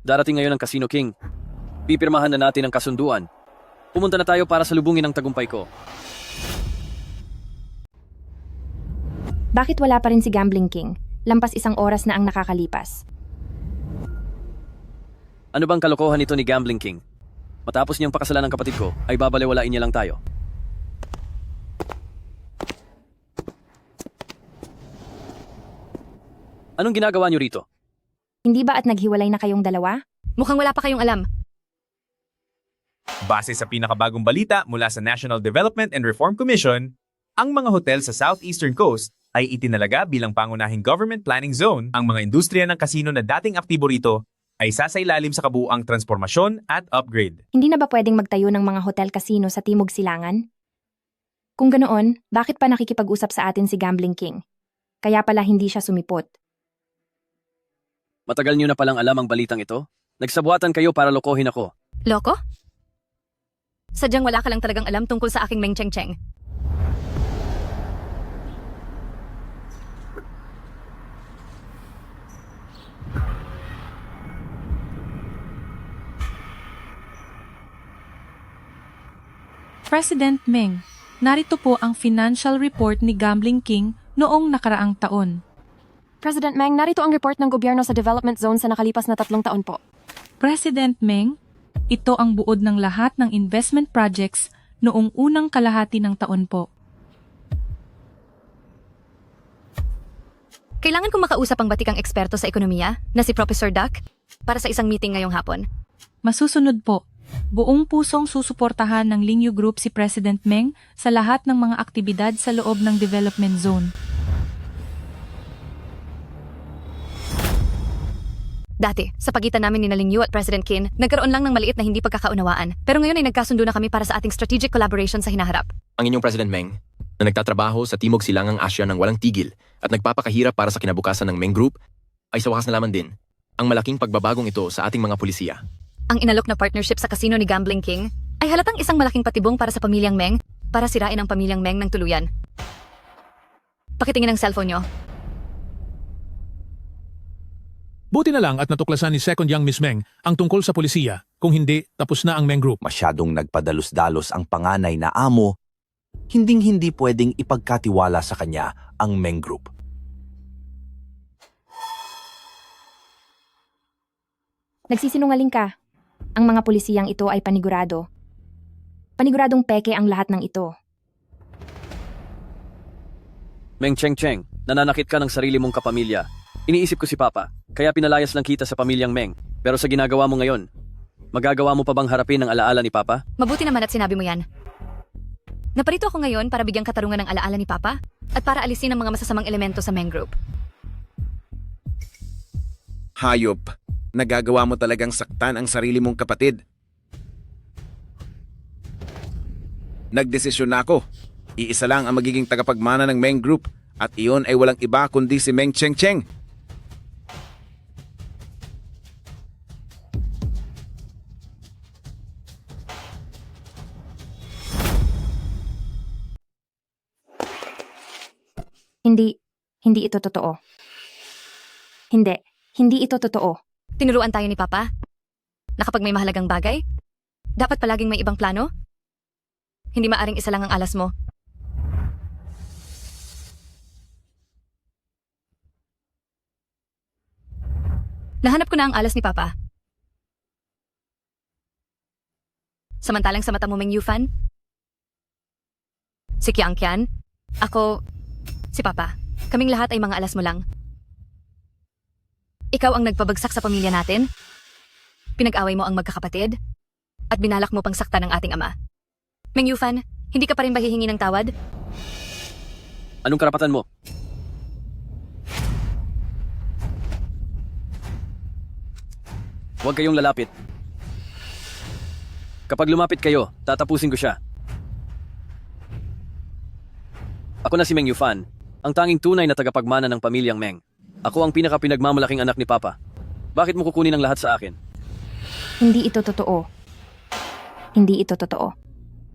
Darating ngayon ang Casino King. Pipirmahan na natin ang kasunduan. Pumunta na tayo para salubungin ang tagumpay ko. Bakit wala pa rin si Gambling King? Lampas 1 oras na ang nakakalipas. Ano bang kalokohan nito ni Gambling King? Matapos niyang pakasalan ng kapatid ko, ay babalewalain niya lang tayo. Anong ginagawa niyo rito? Hindi ba at naghiwalay na kayong dalawa? Mukhang wala pa kayong alam. Base sa pinakabagong balita mula sa National Development and Reform Commission, ang mga hotel sa Southeastern Coast ay itinalaga bilang pangunahing government planning zone. Ang mga industriya ng kasino na dating aktibo rito ay sasailalim sa kabuuang transformasyon at upgrade. Hindi na ba pwedeng magtayo ng mga hotel-casino sa Timog Silangan? Kung ganoon, bakit pa nakikipag-usap sa atin si Gambling King? Kaya pala hindi siya sumipot. Matagal niyo na palang alam ang balitang ito? Nagsabuatan kayo para lokohin ako. Loko? Sadyang wala ka lang talagang alam tungkol sa aking Meng Cheng Cheng. President Meng, narito po ang financial report ni Gambling King noong nakaraang taon. President Meng, narito ang report ng gobyerno sa development zone sa nakalipas na 3 taon po. President Meng, ito ang buod ng lahat ng investment projects noong unang kalahati ng taon po. Kailangan kong makausap ang batikang eksperto sa ekonomiya na si Professor Duck para sa isang meeting ngayong hapon. Masusunod po. Buong pusong susuportahan ng Lingyu Group si President Meng sa lahat ng mga aktibidad sa loob ng development zone. Dati, sa pagitan namin ni Lingyu at President Qin, nagkaroon lang ng maliit na hindi pagkakaunawaan. Pero ngayon ay nagkasundo na kami para sa ating strategic collaboration sa hinaharap. Ang inyong President Meng, na nagtatrabaho sa Timog Silangang Asya ng walang tigil at nagpapakahirap para sa kinabukasan ng Meng Group, ay sa wakas na laman din ang malaking pagbabagong ito sa ating mga pulisya. Ang inalok na partnership sa kasino ni Gambling King ay halatang isang malaking patibong para sa pamilyang Meng para sirain ang pamilyang Meng ng tuluyan. Pakitingin ang cellphone nyo. Buti na lang at natuklasan ni Second Young Miss Meng ang tungkol sa polisiya. Kung hindi, tapos na ang Meng Group. Masyadong nagpadalos-dalos ang panganay na amo, hinding-hindi pwedeng ipagkatiwala sa kanya ang Meng Group. Nagsisinungaling ka. Ang mga pulisiyang ito ay panigurado. Paniguradong peke ang lahat ng ito. Meng Cheng Cheng, nananakit ka ng sarili mong kapamilya. Iniisip ko si Papa, kaya pinalayas lang kita sa pamilyang Meng. Pero sa ginagawa mo ngayon, magagawa mo pa bang harapin ang alaala ni Papa? Mabuti naman at sinabi mo yan. Naparito ako ngayon para bigyang katarungan ng alaala ni Papa at para alisin ang mga masasamang elemento sa Meng Group. Hayop, nagagawa mo talagang saktan ang sarili mong kapatid. Nagdesisyon na ako. Iisa lang ang magiging tagapagmana ng Meng Group at iyon ay walang iba kundi si Meng Cheng-cheng. Hindi ito totoo. Hindi ito totoo. Tinuruan tayo ni Papa na kapag may mahalagang bagay, dapat palaging may ibang plano. Hindi maaring isa lang ang alas mo. Nahanap ko na ang alas ni Papa. Samantalang sa mata mo, Meng Yufan, si Qiang Qian, ako, si Papa. Kaming lahat ay mga alas mo lang. Ikaw ang nagpabagsak sa pamilya natin. Pinag-away mo ang magkakapatid. At binalak mo pang sakta ng ating ama. Meng Yufan, hindi ka pa rin ba hihingi ng tawad? Anong karapatan mo? Huwag kayong lalapit. Kapag lumapit kayo, tatapusin ko siya. Ako na si Meng Yufan, ang tanging tunay na tagapagmana ng pamilyang Meng. Ako ang pinaka-pinagmamalaking anak ni Papa. Bakit mo kukunin ang lahat sa akin? Hindi ito totoo. Hindi ito totoo.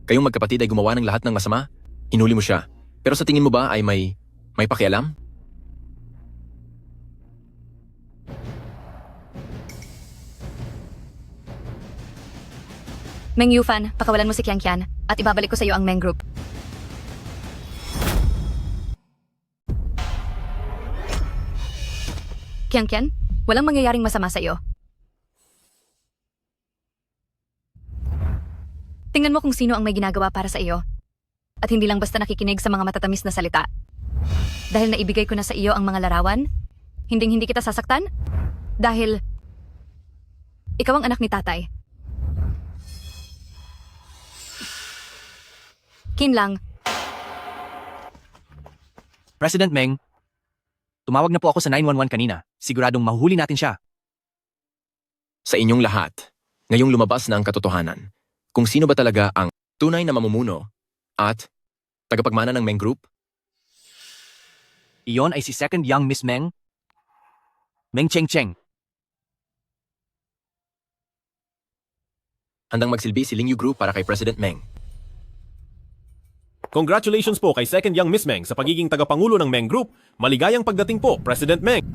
Kayong magkapatid ay gumawa ng lahat ng masama? Hinuli mo siya. Pero sa tingin mo ba ay may pakialam? Meng Yufan, pakawalan mo si Qiang Qian at ibabalik ko sa iyo ang Meng Group. Qiang Qian, walang mangyayaring masama sa iyo. Tingnan mo kung sino ang may ginagawa para sa iyo. At hindi lang basta nakikinig sa mga matatamis na salita. Dahil naibigay ko na sa iyo ang mga larawan, hindi kita sasaktan. Dahil ikaw ang anak ni tatay. Kinlang. President Meng, tumawag na po ako sa 911 kanina. Siguradong mahuhuli natin siya. Sa inyong lahat, ngayong lumabas na ang katotohanan kung sino ba talaga ang tunay na mamumuno at tagapagmana ng Meng Group? Iyon ay si Second Young Miss Meng, Meng Cheng-cheng. Handang magsilbi si Lingyu Group para kay President Meng. Congratulations po kay Second Young Miss Meng sa pagiging tagapangulo ng Meng Group. Maligayang pagdating po, President Meng.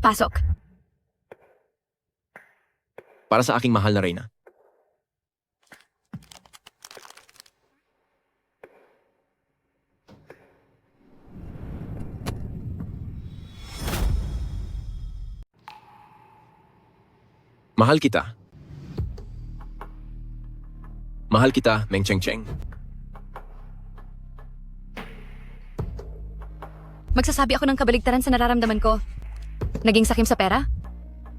Pasok. Para sa aking mahal na reyna. Mahal kita. Mahal kita, Meng Cheng-cheng. Magsasabi ako ng kabaligtaran sa nararamdaman ko. Naging sakim sa pera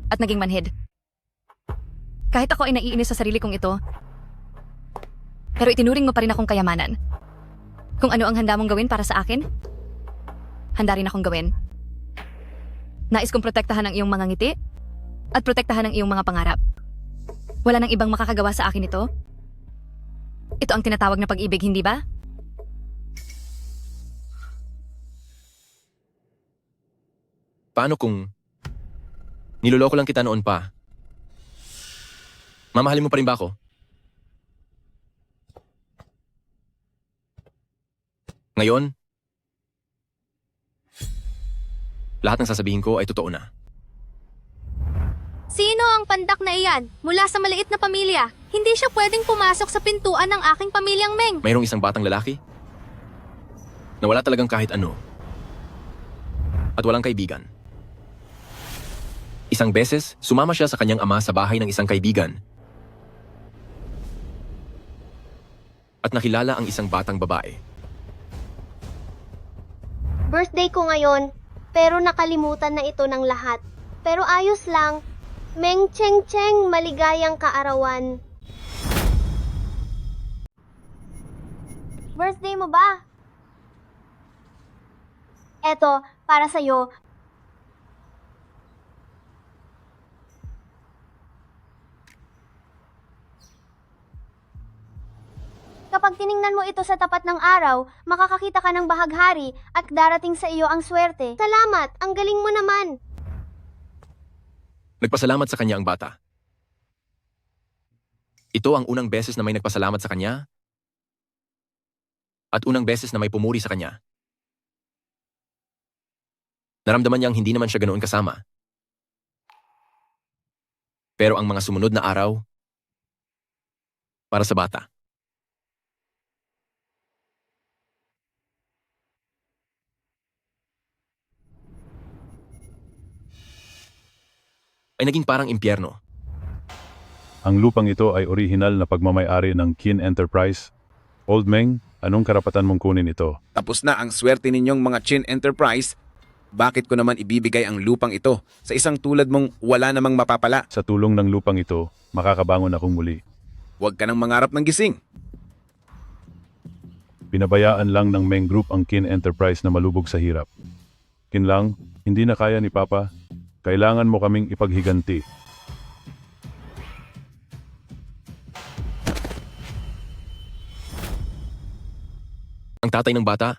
at naging manhid. Kahit ako ay naiinis sa sarili kong ito, pero itinuring mo pa rin akong kayamanan. Kung ano ang handa mong gawin para sa akin, handa rin akong gawin. Nais kong protektahan ang iyong mga ngiti at protektahan ang iyong mga pangarap. Wala nang ibang makakagawa sa akin ito. Ito ang tinatawag na pag-ibig, hindi ba? Paano kung niloloko lang kita noon pa? Mamahalin mo pa rin ba ako? Ngayon, lahat ng sasabihin ko ay totoo na. Sino ang pandak na iyan? Mula sa maliit na pamilya, hindi siya pwedeng pumasok sa pintuan ng aking pamilyang Meng. Mayroong isang batang lalaki na wala talagang kahit ano at walang kaibigan. Isang beses, sumama siya sa kanyang ama sa bahay ng isang kaibigan. at nakilala ang isang batang babae. Birthday ko ngayon, pero nakalimutan na ito ng lahat. Pero ayos lang. Meng Cheng Cheng, maligayang kaarawan. Birthday mo ba? Eto, para sa'yo. Kapag tiningnan mo ito sa tapat ng araw, makakakita ka ng bahaghari at darating sa iyo ang swerte. Salamat! Ang galing mo naman! Nagpasalamat sa kanya ang bata. Ito ang unang beses na may nagpasalamat sa kanya at unang beses na may pumuri sa kanya. Naramdaman niyang hindi naman siya ganoon kasama. Pero ang mga sumunod na araw, para sa bata. Ay naging parang impyerno. Ang lupang ito ay orihinal na pagmamayari ng Kin Enterprise. Old Meng, anong karapatan mong kunin ito? Tapos na ang swerte ninyong mga Chin Enterprise. Bakit ko naman ibibigay ang lupang ito sa isang tulad mong wala namang mapapala? Sa tulong ng lupang ito, makakabangon akong muli. Huwag ka nang mangarap ng gising. Pinabayaan lang ng Meng Group ang Kin Enterprise na malubog sa hirap. Kinlang, hindi na kaya ni Papa. Kailangan mo kaming ipaghiganti. Ang tatay ng bata,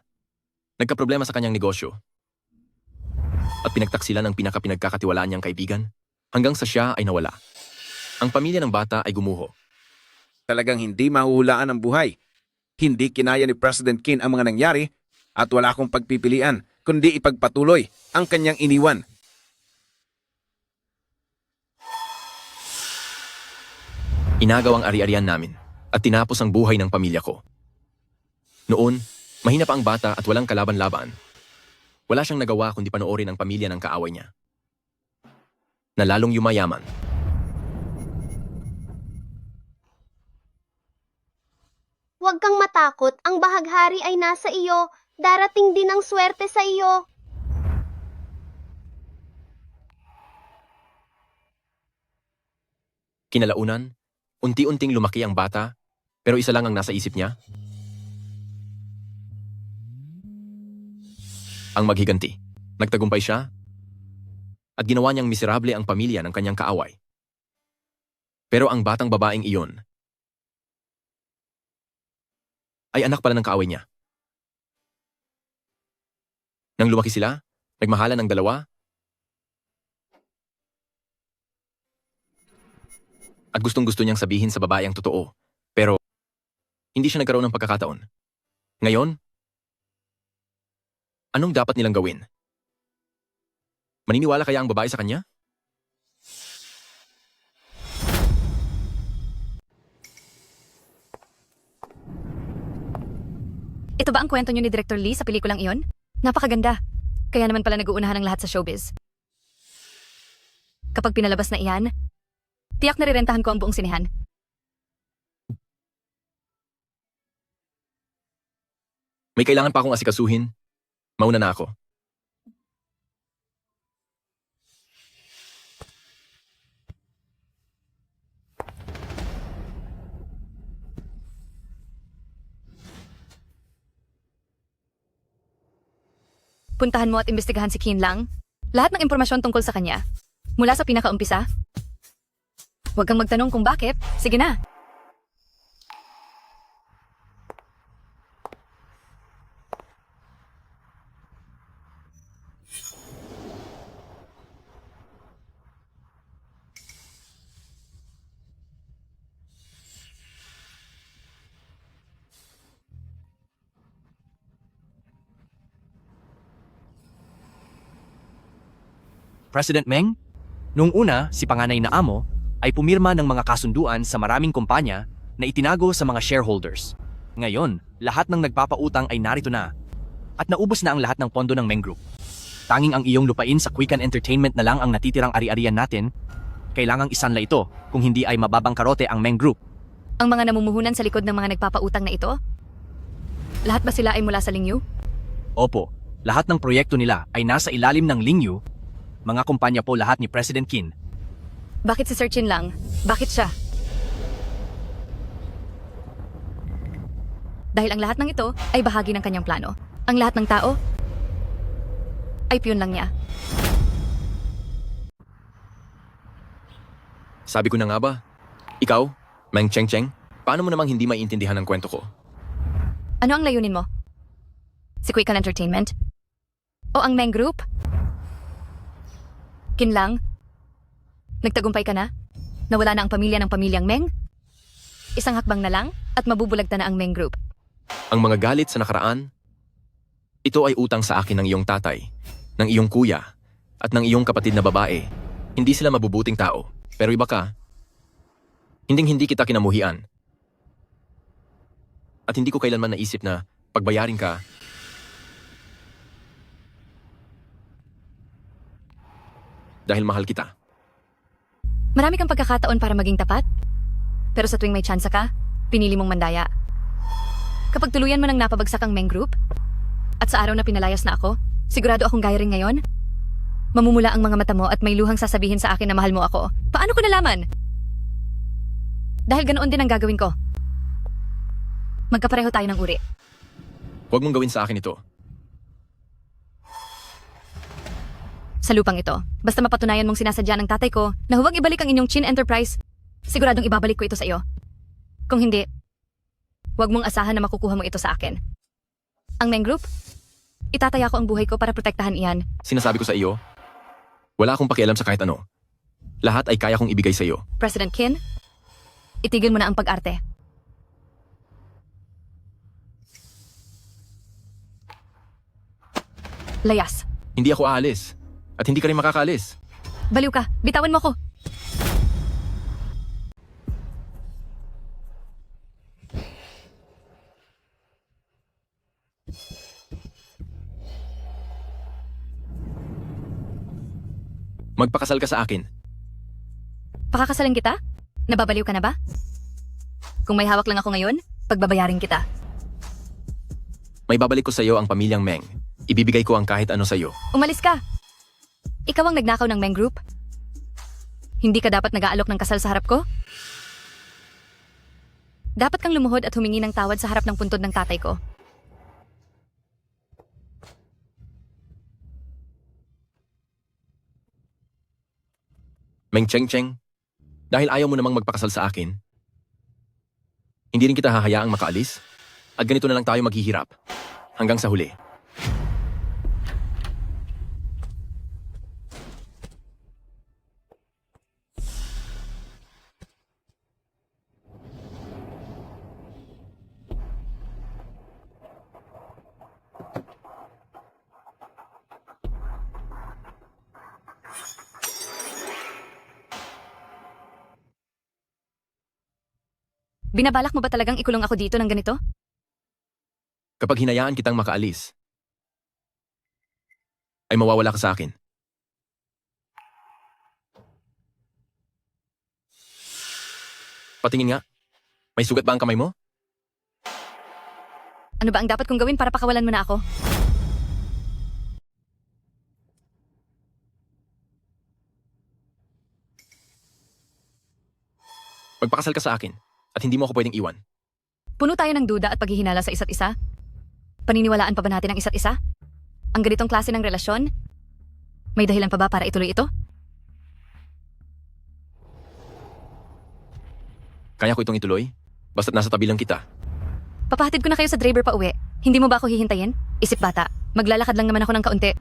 nagkaproblema sa kanyang negosyo. At pinagtaksilan ng pinagkakatiwalaan niyang kaibigan hanggang sa siya ay nawala. Ang pamilya ng bata ay gumuho. Talagang hindi mahuhulaan ang buhay. Hindi kinaya ni President Kin ang mga nangyari at wala akong pagpipilian kundi ipagpatuloy ang kanyang iniwan. Inagaw ang ari-arian namin at tinapos ang buhay ng pamilya ko. Noon, mahina pa ang bata at walang kalaban-laban. Wala siyang nagawa kundi panoorin ang pamilya ng kaaway niya. Na lalong yumayaman. Huwag kang matakot, ang bahaghari ay nasa iyo. Darating din ang swerte sa iyo. Kinalaunan, unti-unting lumaki ang bata, pero isa lang ang nasa isip niya. Ang maghiganti. Nagtagumpay siya at ginawa niyang miserable ang pamilya ng kanyang kaaway. Pero ang batang babaeng iyon ay anak pala ng kaaway niya. Nang lumaki sila, nagmahalan ng dalawa, at gustong-gusto niyang sabihin sa babae ang totoo, pero hindi siya nagkaroon ng pagkakataon. Ngayon, anong dapat nilang gawin? Maniniwala kaya ang babae sa kanya? Ito ba ang kwento niyo ni Director Lee sa pelikulang iyon? Napakaganda. Kaya naman pala nag-uunahan ng lahat sa showbiz. Kapag pinalabas na iyan, tiyak na rirentahan ko ang buong sinehan. May kailangan pa akong asikasuhin. Mauna na ako. Puntahan mo at imbestigahan si Kin Lang. Lahat ng impormasyon tungkol sa kanya. Mula sa pinakaumpisa. Huwag kang magtanong kung bakit. Sige na. President Meng, noong una, si panganay na amo ay pumirma ng mga kasunduan sa maraming kumpanya na itinago sa mga shareholders. Ngayon, lahat ng nagpapautang ay narito na at naubos na ang lahat ng pondo ng Meng Group. Tanging ang iyong lupain sa Quick and Entertainment na lang ang natitirang ari-arian natin. Kailangang isanla ito kung hindi ay mababangkarote ang Meng Group. Ang mga namumuhunan sa likod ng mga nagpapautang na ito? Lahat ba sila ay mula sa Lingyu? Opo, lahat ng proyekto nila ay nasa ilalim ng Lingyu. Mga kumpanya po lahat ni President Qin. Bakit si Sir Chin lang? Bakit siya? Dahil ang lahat ng ito ay bahagi ng kanyang plano. Ang lahat ng tao ay piyon lang niya. Sabi ko na nga ba? Ikaw, Meng Cheng, paano mo namang hindi maiintindihan ang kwento ko? Ano ang layunin mo? Si Quicken Entertainment? O ang Meng Group? Kinlang? Nagtagumpay ka na? Nawala na ang pamilya ng pamilyang Meng? Isang hakbang na lang at mabubulagta na ang Meng Group. Ang mga galit sa nakaraan, ito ay utang sa akin ng iyong tatay, ng iyong kuya, at ng iyong kapatid na babae. Hindi sila mabubuting tao, pero iba ka. Hinding-hindi kita kinamuhian. At hindi ko kailanman naisip na pagbayarin ka. Dahil mahal kita. Marami kang pagkakataon para maging tapat. Pero sa tuwing may tsansa ka, pinili mong mandaya. Kapag tuluyan mo nang napabagsak ang Meng Group, at sa araw na pinalayas na ako, sigurado akong gaya rin ngayon. Mamumula ang mga mata mo at may luhang sasabihin sa akin na mahal mo ako. Paano ko nalaman? Dahil ganoon din ang gagawin ko. Magkapareho tayo ng uri. Huwag mong gawin sa akin ito. Sa lupang ito, basta mapatunayan mong sinasadya ng tatay ko na huwag ibalik ang inyong Chin Enterprise, siguradong ibabalik ko ito sa iyo. Kung hindi, huwag mong asahan na makukuha mo ito sa akin. Ang Meng Group, itataya ko ang buhay ko para protektahan iyan. Sinasabi ko sa iyo, wala akong pakialam sa kahit ano. Lahat ay kaya kong ibigay sa iyo. President Qin, itigil mo na ang pag-arte. Layas. Hindi ako aalis. At hindi ka rin makakaalis. Baliw ka. Bitawan mo ko. Magpakasal ka sa akin. Pakakasalan kita? Nababaliw ka na ba? Kung may hawak lang ako ngayon, pagbabayarin kita. May babalik ko sa iyo ang pamilyang Meng. Ibibigay ko ang kahit ano sa iyo. Umalis ka. Ikaw ang nagnakaw ng Meng Group? Hindi ka dapat nag-aalok ng kasal sa harap ko? Dapat kang lumuhod at humingi ng tawad sa harap ng puntod ng tatay ko. Meng Cheng, dahil ayaw mo namang magpakasal sa akin, hindi rin kita hahayaang makaalis? At ganito na lang tayo maghihirap. Hanggang sa huli. Binabalak mo ba talagang ikulong ako dito ng ganito? Kapag hinayaan kitang makaalis, ay mawawala ka sa akin. Patingin nga. May sugat ba ang kamay mo? Ano ba ang dapat kong gawin para pakawalan mo na ako? Magpakasal ka sa akin at hindi mo ako pwedeng iwan. Puno tayo ng duda at paghihinala sa isa't isa? Paniniwalaan pa ba natin ang isa't isa? Ang ganitong klase ng relasyon? May dahilan pa ba para ituloy ito? Kaya ko itong ituloy? Basta't nasa tabi lang kita. Papahatid ko na kayo sa driver pa uwi. Hindi mo ba ako hihintayin? Isip bata, maglalakad lang naman ako ng kaunti.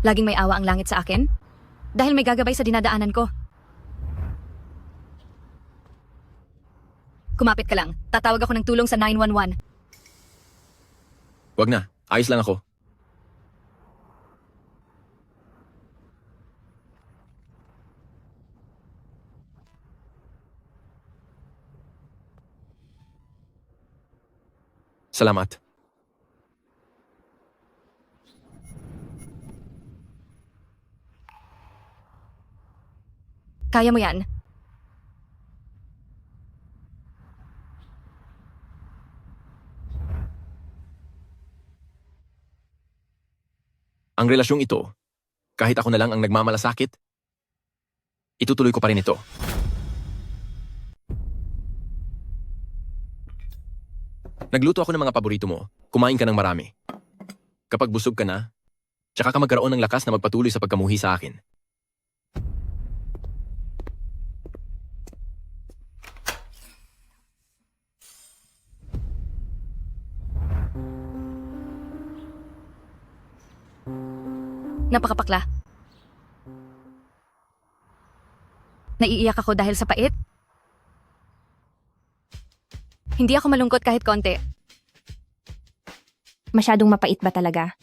Laging may awa ang langit sa akin? Dahil may gagabay sa dinadaanan ko. Kumapit ka lang. Tatawag ako ng tulong sa 911. Wag na. Ayos lang ako. Salamat. Kaya mo yan. Ang relasyong ito, kahit ako na lang ang nagmamalasakit, itutuloy ko pa rin ito. Nagluto ako ng mga paborito mo. Kumain ka ng marami. Kapag busog ka na, tsaka ka magkaroon ng lakas na magpatuloy sa pagkamuhi sa akin. Napakapakla. Naiiyak ako dahil sa pait? Hindi ako malungkot kahit konti. Masyadong mapait ba talaga?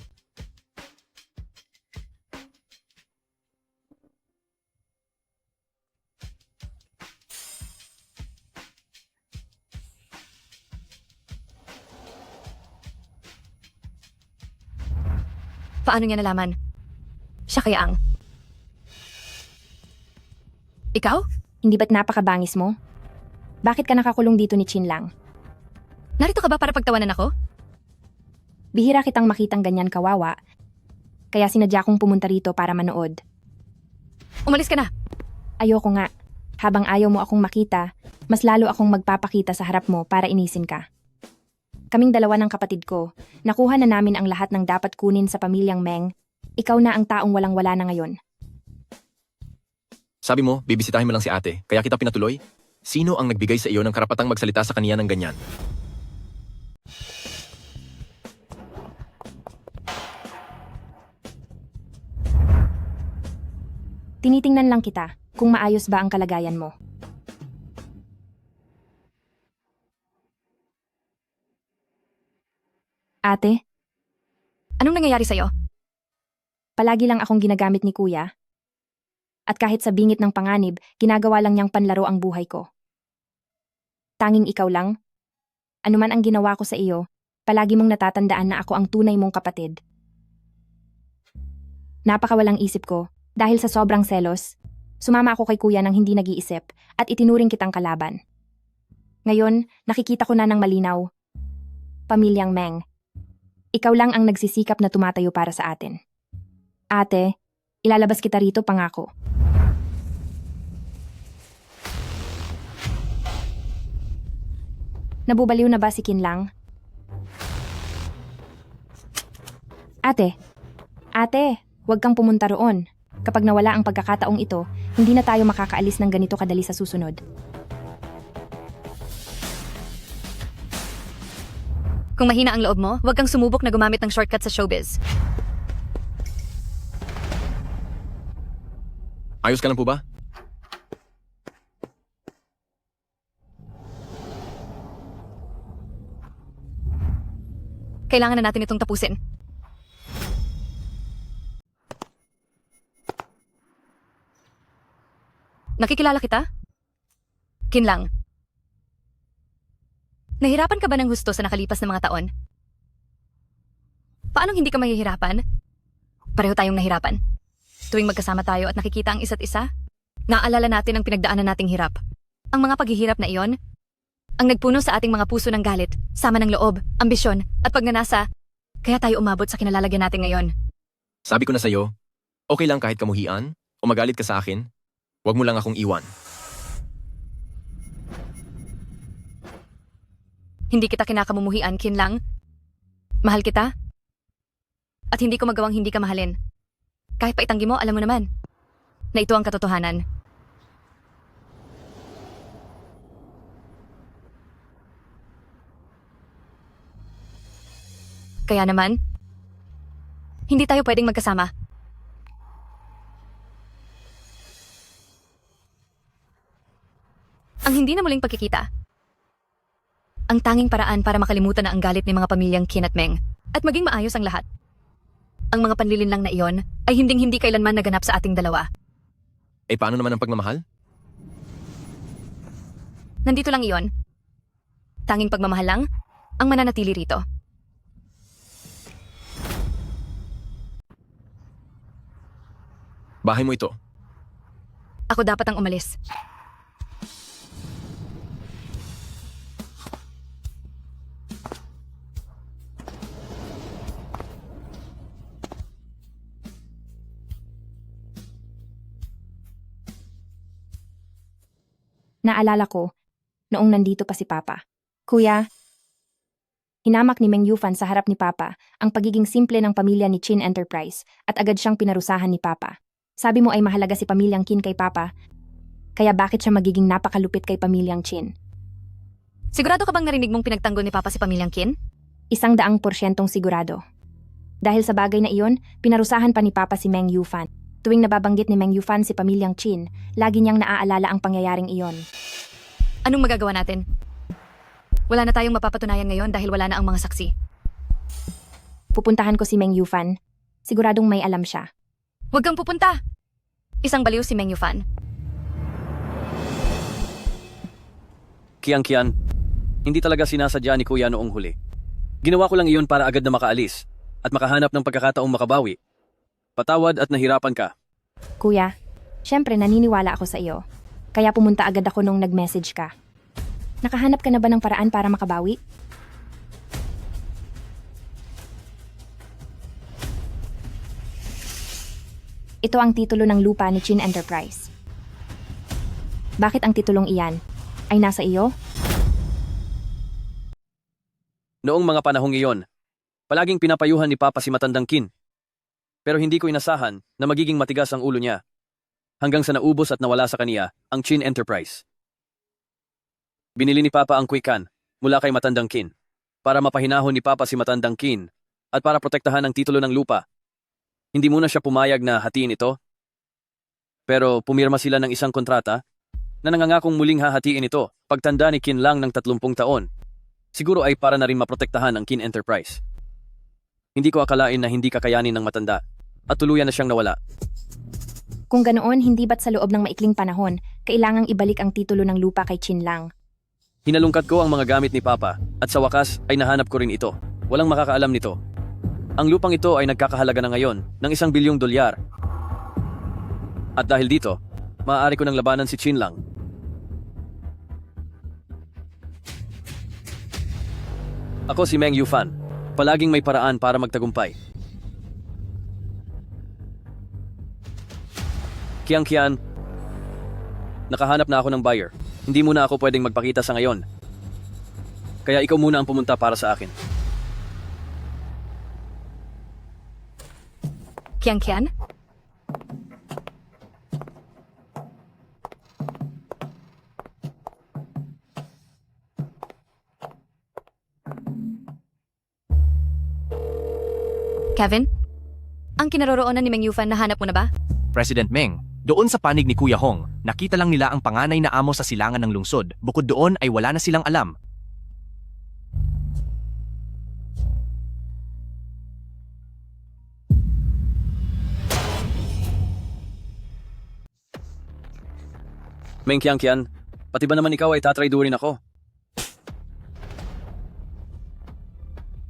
Paano niya nalaman? Siya kaya ang... Ikaw? Hindi ba't napakabangis mo? Bakit ka nakakulong dito ni Chin Lang? Narito ka ba para pagtawanan ako? Bihira kitang makitang ganyan kawawa, kaya sinadya kong pumunta rito para manood. Umalis ka na. Ayoko nga. Habang ayaw mo akong makita, mas lalo akong magpapakita sa harap mo para inisin ka. Kaming dalawa ng kapatid ko, nakuha na namin ang lahat ng dapat kunin sa pamilyang Meng. Ikaw na ang taong walang-wala na ngayon. Sabi mo, bibisitahin mo lang si ate, kaya kita pinatuloy? Sino ang nagbigay sa iyo ng karapatang magsalita sa kaniya ng ganyan? Tinitingnan lang kita kung maayos ba ang kalagayan mo. Ate? Anong nangyayari sa'yo? Palagi lang akong ginagamit ni kuya. At kahit sa bingit ng panganib, ginagawa lang niyang panlaro ang buhay ko. Tanging ikaw lang? Anuman ang ginawa ko sa iyo, palagi mong natatandaan na ako ang tunay mong kapatid. Napakawalang isip ko, dahil sa sobrang selos, sumama ako kay kuya nang hindi nag-iisip at itinuring kitang kalaban. Ngayon, nakikita ko na ng malinaw. Pamilyang Meng. Ikaw lang ang nagsisikap na tumatayo para sa atin. Ate, ilalabas kita rito pangako. Nabubaliw na ba si Kinlang? Ate, huwag kang pumunta roon. Kapag nawala ang pagkakataong ito, hindi na tayo makakaalis ng ganito kadali sa susunod. Kung mahina ang loob mo, huwag kang sumubok na gumamit ng shortcut sa showbiz. Ayos ka lang po ba? Kailangan na natin itong tapusin. Nakikilala kita? Kinlang. Nahirapan ka ba ng husto sa nakalipas na mga taon? Paanong hindi ka mahihirapan? Pareho tayong nahirapan. Tuwing magkasama tayo at nakikita ang isa't isa, naaalala natin ang pinagdaanan nating hirap. Ang mga paghihirap na iyon, ang nagpuno sa ating mga puso ng galit, sama ng loob, ambisyon, at pagnanasa, kaya tayo umabot sa kinalalagyan natin ngayon. Sabi ko na sa'yo, okay lang kahit kamuhian o magalit ka sa akin, huwag mo lang akong iwan. Hindi kita kinakamumuhian, Kinlang. Mahal kita. At hindi ko magawang hindi ka mahalin. Kahit pa itanggi mo, alam mo naman na ito ang katotohanan. Kaya naman, hindi tayo pwedeng magkasama. Ang hindi na muling pagkikita, ang tanging paraan para makalimutan na ang galit ng mga pamilyang Kin at Meng at maging maayos ang lahat. Ang mga panlilin lang na iyon ay hinding-hindi kailanman naganap sa ating dalawa. Eh paano naman ang pagmamahal? Nandito lang iyon. Tanging pagmamahal lang ang mananatili rito. Bahay mo ito. Ako dapat ang umalis. Naalala ko, noong nandito pa si Papa. Kuya, hinamak ni Meng Yufan sa harap ni Papa ang pagiging simple ng pamilya ni Qin Enterprise at agad siyang pinarusahan ni Papa. Sabi mo ay mahalaga si pamilyang Qin kay Papa, kaya bakit siya magiging napakalupit kay pamilyang Qin? Sigurado ka bang narinig mong pinagtanggol ni Papa si pamilyang Qin? 100% sigurado. Dahil sa bagay na iyon, pinarusahan pa ni Papa si Meng Yufan. Tuwing nababanggit ni Meng Yufan si pamilyang Qin, lagi niyang naaalala ang pangyayaring iyon. Anong magagawa natin? Wala na tayong mapapatunayan ngayon dahil wala na ang mga saksi. Pupuntahan ko si Meng Yufan. Siguradong may alam siya. Huwag kang pupunta! Isang baliw si Meng Yufan. Kian, hindi talaga sinasadya ni Kuya noong huli. Ginawa ko lang iyon para agad na makaalis at makahanap ng pagkakataong makabawi. Patawad at nahirapan ka. Kuya, syempre naniniwala ako sa iyo. Kaya pumunta agad ako nung nag-message ka. Nakahanap ka na ba ng paraan para makabawi? Ito ang titulo ng lupa ni Qin Enterprise. Bakit ang titulong iyan ay nasa iyo? Noong mga panahong iyon, palaging pinapayuhan ni Papa si matandang Qin. Pero hindi ko inasahan na magiging matigas ang ulo niya. Hanggang sa naubos at nawala sa kaniya ang Qin Enterprise. Binili ni Papa ang Quican mula kay matandang Qin para mapahinahon ni Papa si matandang Qin at para protektahan ang titulo ng lupa. Hindi muna siya pumayag na hatiin ito. Pero pumirma sila ng isang kontrata na nangangakong muling hahatiin ito pagtanda ni Qin Lang ng 30 taon. Siguro ay para na rin maprotektahan ang Qin Enterprise. Hindi ko akalain na hindi kakayanin ng matanda at tuluyan na siyang nawala. Kung ganoon, hindi ba't sa loob ng maikling panahon, kailangang ibalik ang titulo ng lupa kay Qin Lang? Hinalungkat ko ang mga gamit ni Papa at sa wakas ay nahanap ko rin ito. Walang makakaalam nito. Ang lupang ito ay nagkakahalaga na ngayon ng $1 bilyong. At dahil dito, maaari ko nang labanan si Qin Lang. Ako si Meng Yufan. Palaging may paraan para magtagumpay. Kian, nakahanap na ako ng buyer. Hindi muna ako pwedeng magpakita sa ngayon. Kaya ikaw muna ang pumunta para sa akin. Kian? Kevin? Ang kinaroroonan ni Meng Yufan nahanap mo na ba? President Meng, doon sa panig ni Kuya Hong, nakita lang nila ang panganay na amo sa silangan ng lungsod. Bukod doon ay wala na silang alam. Meng Kian, pati ba naman ikaw ay tatraydurin ako?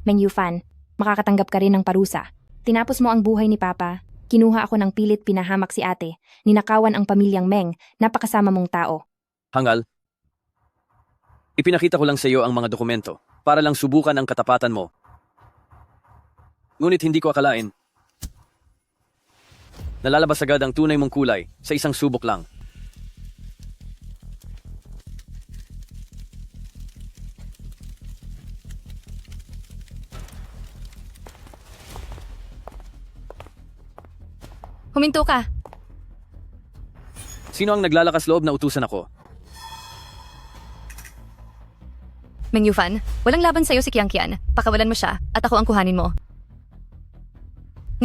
Meng Yufan, makakatanggap ka rin ng parusa. Tinapos mo ang buhay ni Papa. Kinuha ako ng pilit, pinahamak si ate. Ninakawan ang pamilyang Meng, napakasama mong tao. Hangal, ipinakita ko lang sa iyo ang mga dokumento para lang subukan ang katapatan mo. Ngunit hindi ko akalain. Nalalabas agad ang tunay mong kulay sa isang subok lang. Huminto ka. Sino ang naglalakas loob na utusan ako? Meng Yufan, walang laban sa'yo si Kian. Pakawalan mo siya at ako ang kuhanin mo.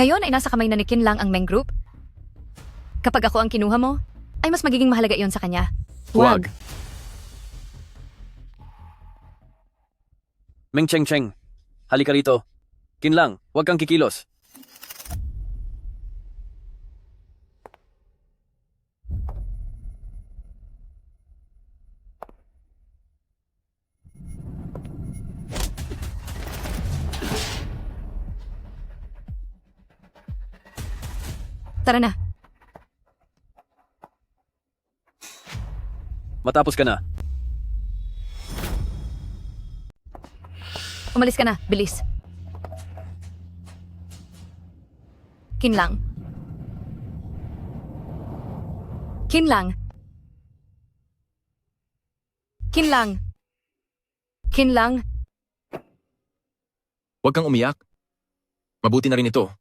Ngayon ay nasa kamay na ni Qin Lang ang Meng Group. Kapag ako ang kinuha mo, ay mas magiging mahalaga iyon sa kanya. Huwag. Meng Cheng, halika rito. Qin Lang, huwag kang kikilos. Tara na. Matapos ka na. Umalis ka na, bilis. Kinlang. Kinlang. Kinlang. Kinlang. Huwag kang umiyak. Mabuti na rin ito.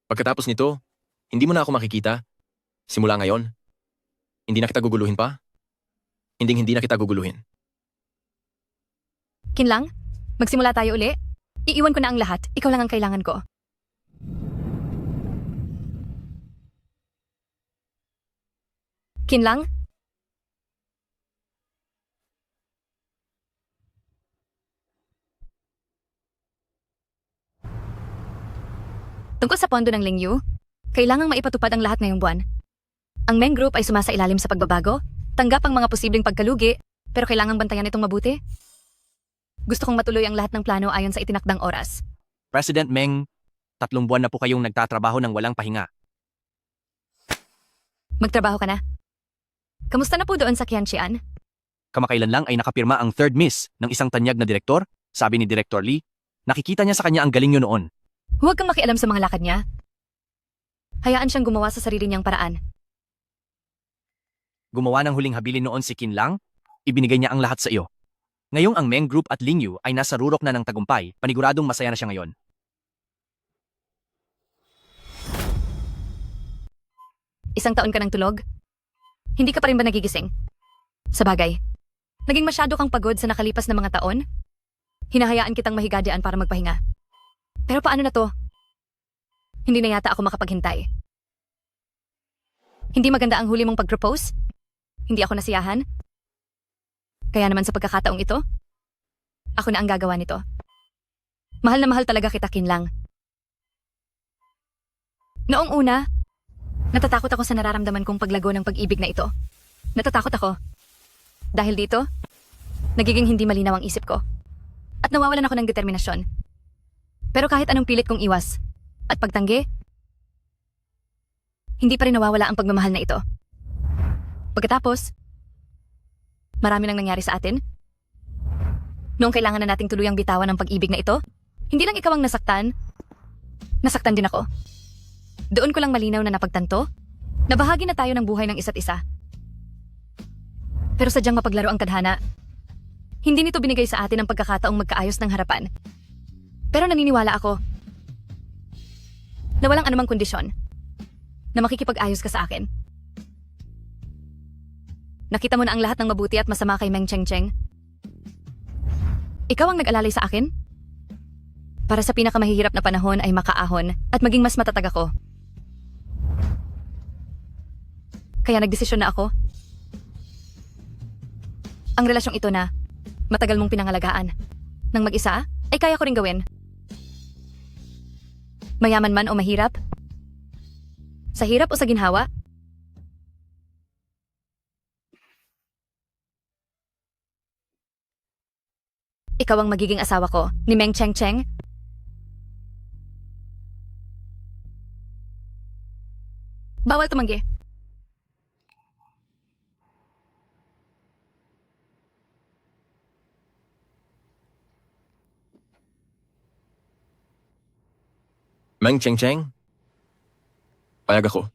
Pagkatapos nito, hindi mo na ako makikita. Simula ngayon, hindi na kita guguluhin pa. Hindi na kita guguluhin. Kinlang, magsimula tayo uli. Iiwan ko na ang lahat. Ikaw lang ang kailangan ko. Kinlang? Tungkol sa pondo ng Lingyu, kailangang maipatupad ang lahat ngayong buwan. Ang Meng Group ay sumasailalim sa pagbabago, tanggap ang mga posibleng pagkalugi, pero kailangang bantayan itong mabuti. Gusto kong matuloy ang lahat ng plano ayon sa itinakdang oras. President Meng, 3 buwan na po kayong nagtatrabaho ng walang pahinga. Magtrabaho ka na. Kamusta na po doon sa Qianxian? Kamakailan lang ay nakapirma ang third miss ng isang tanyag na direktor, sabi ni Director Lee. Nakikita niya sa kanya ang galing niyo noon. Huwag kang makialam sa mga lakad niya. Hayaan siyang gumawa sa sarili niyang paraan. Gumawa ng huling habilin noon si Qin Lang, ibinigay niya ang lahat sa iyo. Ngayong ang Meng Group at Lingyu ay nasa rurok na ng tagumpay, paniguradong masaya na siya ngayon. Isang taon ka ng tulog? Hindi ka pa rin ba nagigising? Sa bagay, naging masyado kang pagod sa nakalipas na mga taon? Hinahayaan kitang mahigadyaan para magpahinga. Pero paano na to? Hindi na yata ako makapaghintay. Hindi maganda ang huli mong pag-propose? Hindi ako nasiyahan? Kaya naman sa pagkakataong ito, ako na ang gagawa nito. Mahal na mahal talaga kita, Kinlang. Noong una, natatakot ako sa nararamdaman kong paglago ng pag-ibig na ito. Natatakot ako. Dahil dito, nagiging hindi malinaw ang isip ko. At nawawalan ako ng determinasyon. Pero kahit anong pilit kong iwas at pagtanggi, hindi pa rin nawawala ang pagmamahal na ito. Pagkatapos, marami nang nangyari sa atin. Noong kailangan na nating tuluyang bitawan ang pag-ibig na ito, hindi lang ikaw ang nasaktan, nasaktan din ako. Doon ko lang malinaw na napagtanto, na bahagi na tayo ng buhay ng isa't isa. Pero sadyang mapaglaro ang tadhana. Hindi nito binigay sa atin ang pagkakataong magkaayos ng harapan. Pero naniniwala ako na walang anumang kondisyon na makikipag-ayos ka sa akin. Nakita mo na ang lahat ng mabuti at masama kay Meng Chengcheng. Ikaw ang nag-alalay sa akin? Para sa pinakamahihirap na panahon ay makaahon at maging mas matatag ako. Kaya nagdesisyon na ako. Ang relasyong ito na matagal mong pinangalagaan. Nang mag-isa, ay kaya ko rin gawin. Mayaman man o mahirap? Sa hirap o sa ginhawa? Ikaw ang magiging asawa ko, ni Meng Chengcheng? Bawal tumanggi. Meng Chengcheng, payag ako.